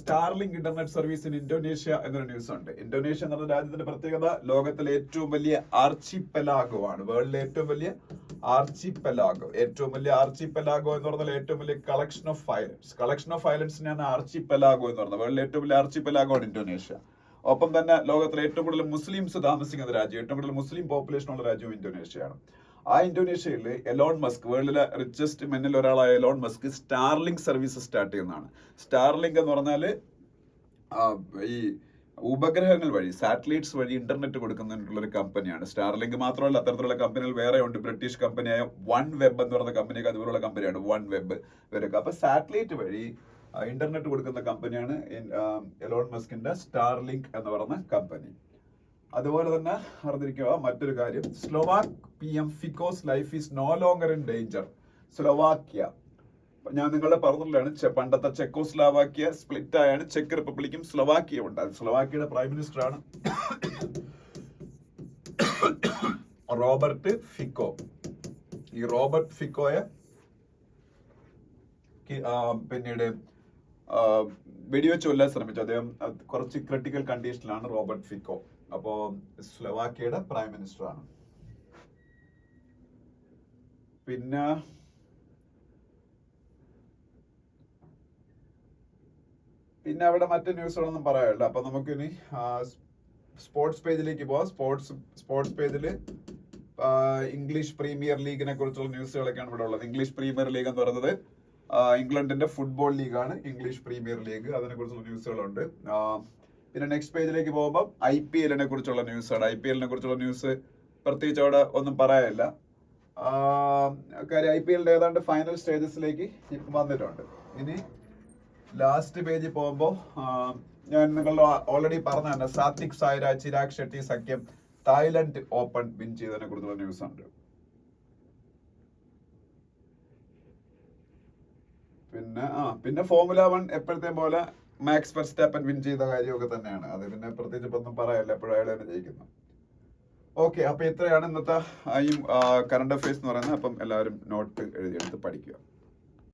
Starlink internet service in Indonesia എന്നൊരു ന്യൂസ് ഉണ്ട്. ഇന്തോനേഷ്യ എന്ന രാജ്യത്തിന്റെ പ്രത്യേകത വേൾഡിലെ ഏറ്റവും വലിയ ആർച്ചിപ്പെലാഗോ ആണ്. വേൾഡിലെ ഏറ്റവും വലിയ ആർച്ചിപ്പെലാഗോ എന്ന് പറഞ്ഞാൽ ഏറ്റവും വലിയ കളക്ഷൻ ഓഫ് ഐലൻഡ്സിനെയാണ് ആർച്ചിപ്പെലാഗോ എന്ന് പറഞ്ഞത്. വേൾഡിലെ ഏറ്റവും വലിയ ആർച്ചിപ്പെലാഗോ ആണ് ഇന്തോനേഷ്യ. ഒപ്പം തന്നെ ലോകത്തിലെ ഏറ്റവും കൂടുതൽ മുസ്ലിംസ് താമസിക്കുന്ന രാജ്യം, ഏറ്റവും കൂടുതൽ മുസ്ലിം പോപ്പുലേഷൻ ഉള്ള രാജ്യവും ഇന്തോനേഷ്യയാണ്. ആ ഇന്തോനേഷ്യയിൽ എലോൺ മസ്ക്, വേൾഡിലെ റിച്ചസ്റ്റ് മെന്നിൽ ഒരാളായ Elon Musk Starlink service start ചെയ്യുന്നതാണ്. സ്റ്റാർലിങ്ക് എന്ന് പറഞ്ഞാൽ ഈ ഉപഗ്രഹങ്ങൾ വഴി സാറ്റലൈറ്റ്സ് വഴി ഇന്റർനെറ്റ് കൊടുക്കുന്നതിനുള്ള ഒരു കമ്പനിയാണ് സ്റ്റാർലിങ്ക്. മാത്രമല്ല അത്തരത്തിലുള്ള കമ്പനികൾ വേറെ ഉണ്ട്. ബ്രിട്ടീഷ് കമ്പനിയായ വൺ വെബ് എന്ന് പറയുന്ന കമ്പനിയൊക്കെ അതുപോലുള്ള കമ്പനിയാണ് വൺ വെബ് ഇവരൊക്കെ. അപ്പൊ സാറ്റലൈറ്റ് വഴി ഇന്റർനെറ്റ് കൊടുക്കുന്ന കമ്പനിയാണ് എലോൺ മസ്കിന്റെ സ്റ്റാർലിങ്ക് എന്ന് പറയുന്ന കമ്പനി. അതുപോലെ തന്നെ അറിഞ്ഞിരിക്കുക മറ്റൊരു കാര്യം, Slovak PM Fico's life is no longer in danger. Slovakia, ഞാൻ നിങ്ങളെ പറഞ്ഞില്ലാണ്, പണ്ടത്തെ ചെക്കോസ്ലോവാക്യ സ്പ്ലിറ്റ് ആയാണ് ചെക്ക് റിപ്പബ്ലിക്കും സ്ലോവാക്യയും ഉണ്ടായത്. സ്ലോവാക്യയുടെ പ്രൈം മിനിസ്റ്റർ ആണ് റോബർട്ട് ഫിക്കോ. ഈ റോബർട്ട് ഫിക്കോയെ പിന്നീട് വെടിവെച്ച് കൊല്ലാൻ ശ്രമിച്ചു. അദ്ദേഹം കുറച്ച് ക്രിട്ടിക്കൽ കണ്ടീഷനിലാണ് റോബർട്ട് ഫിക്കോ. അപ്പോ സ്ലോവാക്യയുടെ പ്രൈം മിനിസ്റ്റർ ആണ്. പിന്നെ അവിടെ മറ്റു ന്യൂസുകളൊന്നും പറയാനില്ല. അപ്പൊ നമുക്കിനി സ്പോർട്സ് പേജിലേക്ക് പോവാം. സ്പോർട്സ് പേജിൽ ഇംഗ്ലീഷ് പ്രീമിയർ ലീഗിനെ കുറിച്ചുള്ള ന്യൂസുകളൊക്കെയാണ് ഇവിടെ ഉള്ളത്. ഇംഗ്ലീഷ് പ്രീമിയർ ലീഗ് എന്ന് പറയുന്നത് ഇംഗ്ലണ്ടിന്റെ ഫുട്ബോൾ ലീഗാണ് ഇംഗ്ലീഷ് പ്രീമിയർ ലീഗ്. അതിനെ കുറിച്ചുള്ള ന്യൂസുകളുണ്ട്. പിന്നെ നെക്സ്റ്റ് പേജിലേക്ക് പോകുമ്പോൾ IPL കുറിച്ചുള്ള ന്യൂസാണ്. IPL കുറിച്ചുള്ള ന്യൂസ് പ്രത്യേകിച്ച് അവിടെ ഒന്നും പറയാനില്ല. കാര്യം IPL ഏതാണ്ട് ഫൈനൽ സ്റ്റേജസിലേക്ക് വന്നിട്ടുണ്ട്. ഇനി ലാസ്റ്റ് പേജിൽ പോകുമ്പോൾ ഞാൻ നിങ്ങളുടെ ഓൾറെഡി പറഞ്ഞ തന്നെ സാത്വിക് സായിരാജ് ചിരാഗ് ഷെട്ടി സഖ്യം തായ്ലൻഡ് ഓപ്പൺ വിൻ ചെയ്തതിനെ കുറിച്ചുള്ള ന്യൂസ് ഉണ്ട്. പിന്നെ ഫോർമുല 1 എപ്പോഴത്തെ പോലെ മാക്സ് വെർസ്റ്റാപ്പൻ വിൻ ചെയ്ത കാര്യമൊക്കെ തന്നെയാണ്. അത് പിന്നെ പ്രത്യേകിച്ച് ഇപ്പൊ ഒന്നും പറയാനില്ല, എപ്പോഴും അയാൾ തന്നെ ജയിക്കുന്നു. ഓക്കെ, അപ്പൊ ഇത്രയാണ് ഇന്നത്തെ ഈ കറണ്ട് അഫയേഴ്സ് എന്ന് പറയുന്നത്. അപ്പം എല്ലാവരും നോട്ട് എഴുതിയെടുത്ത് പഠിക്കുക.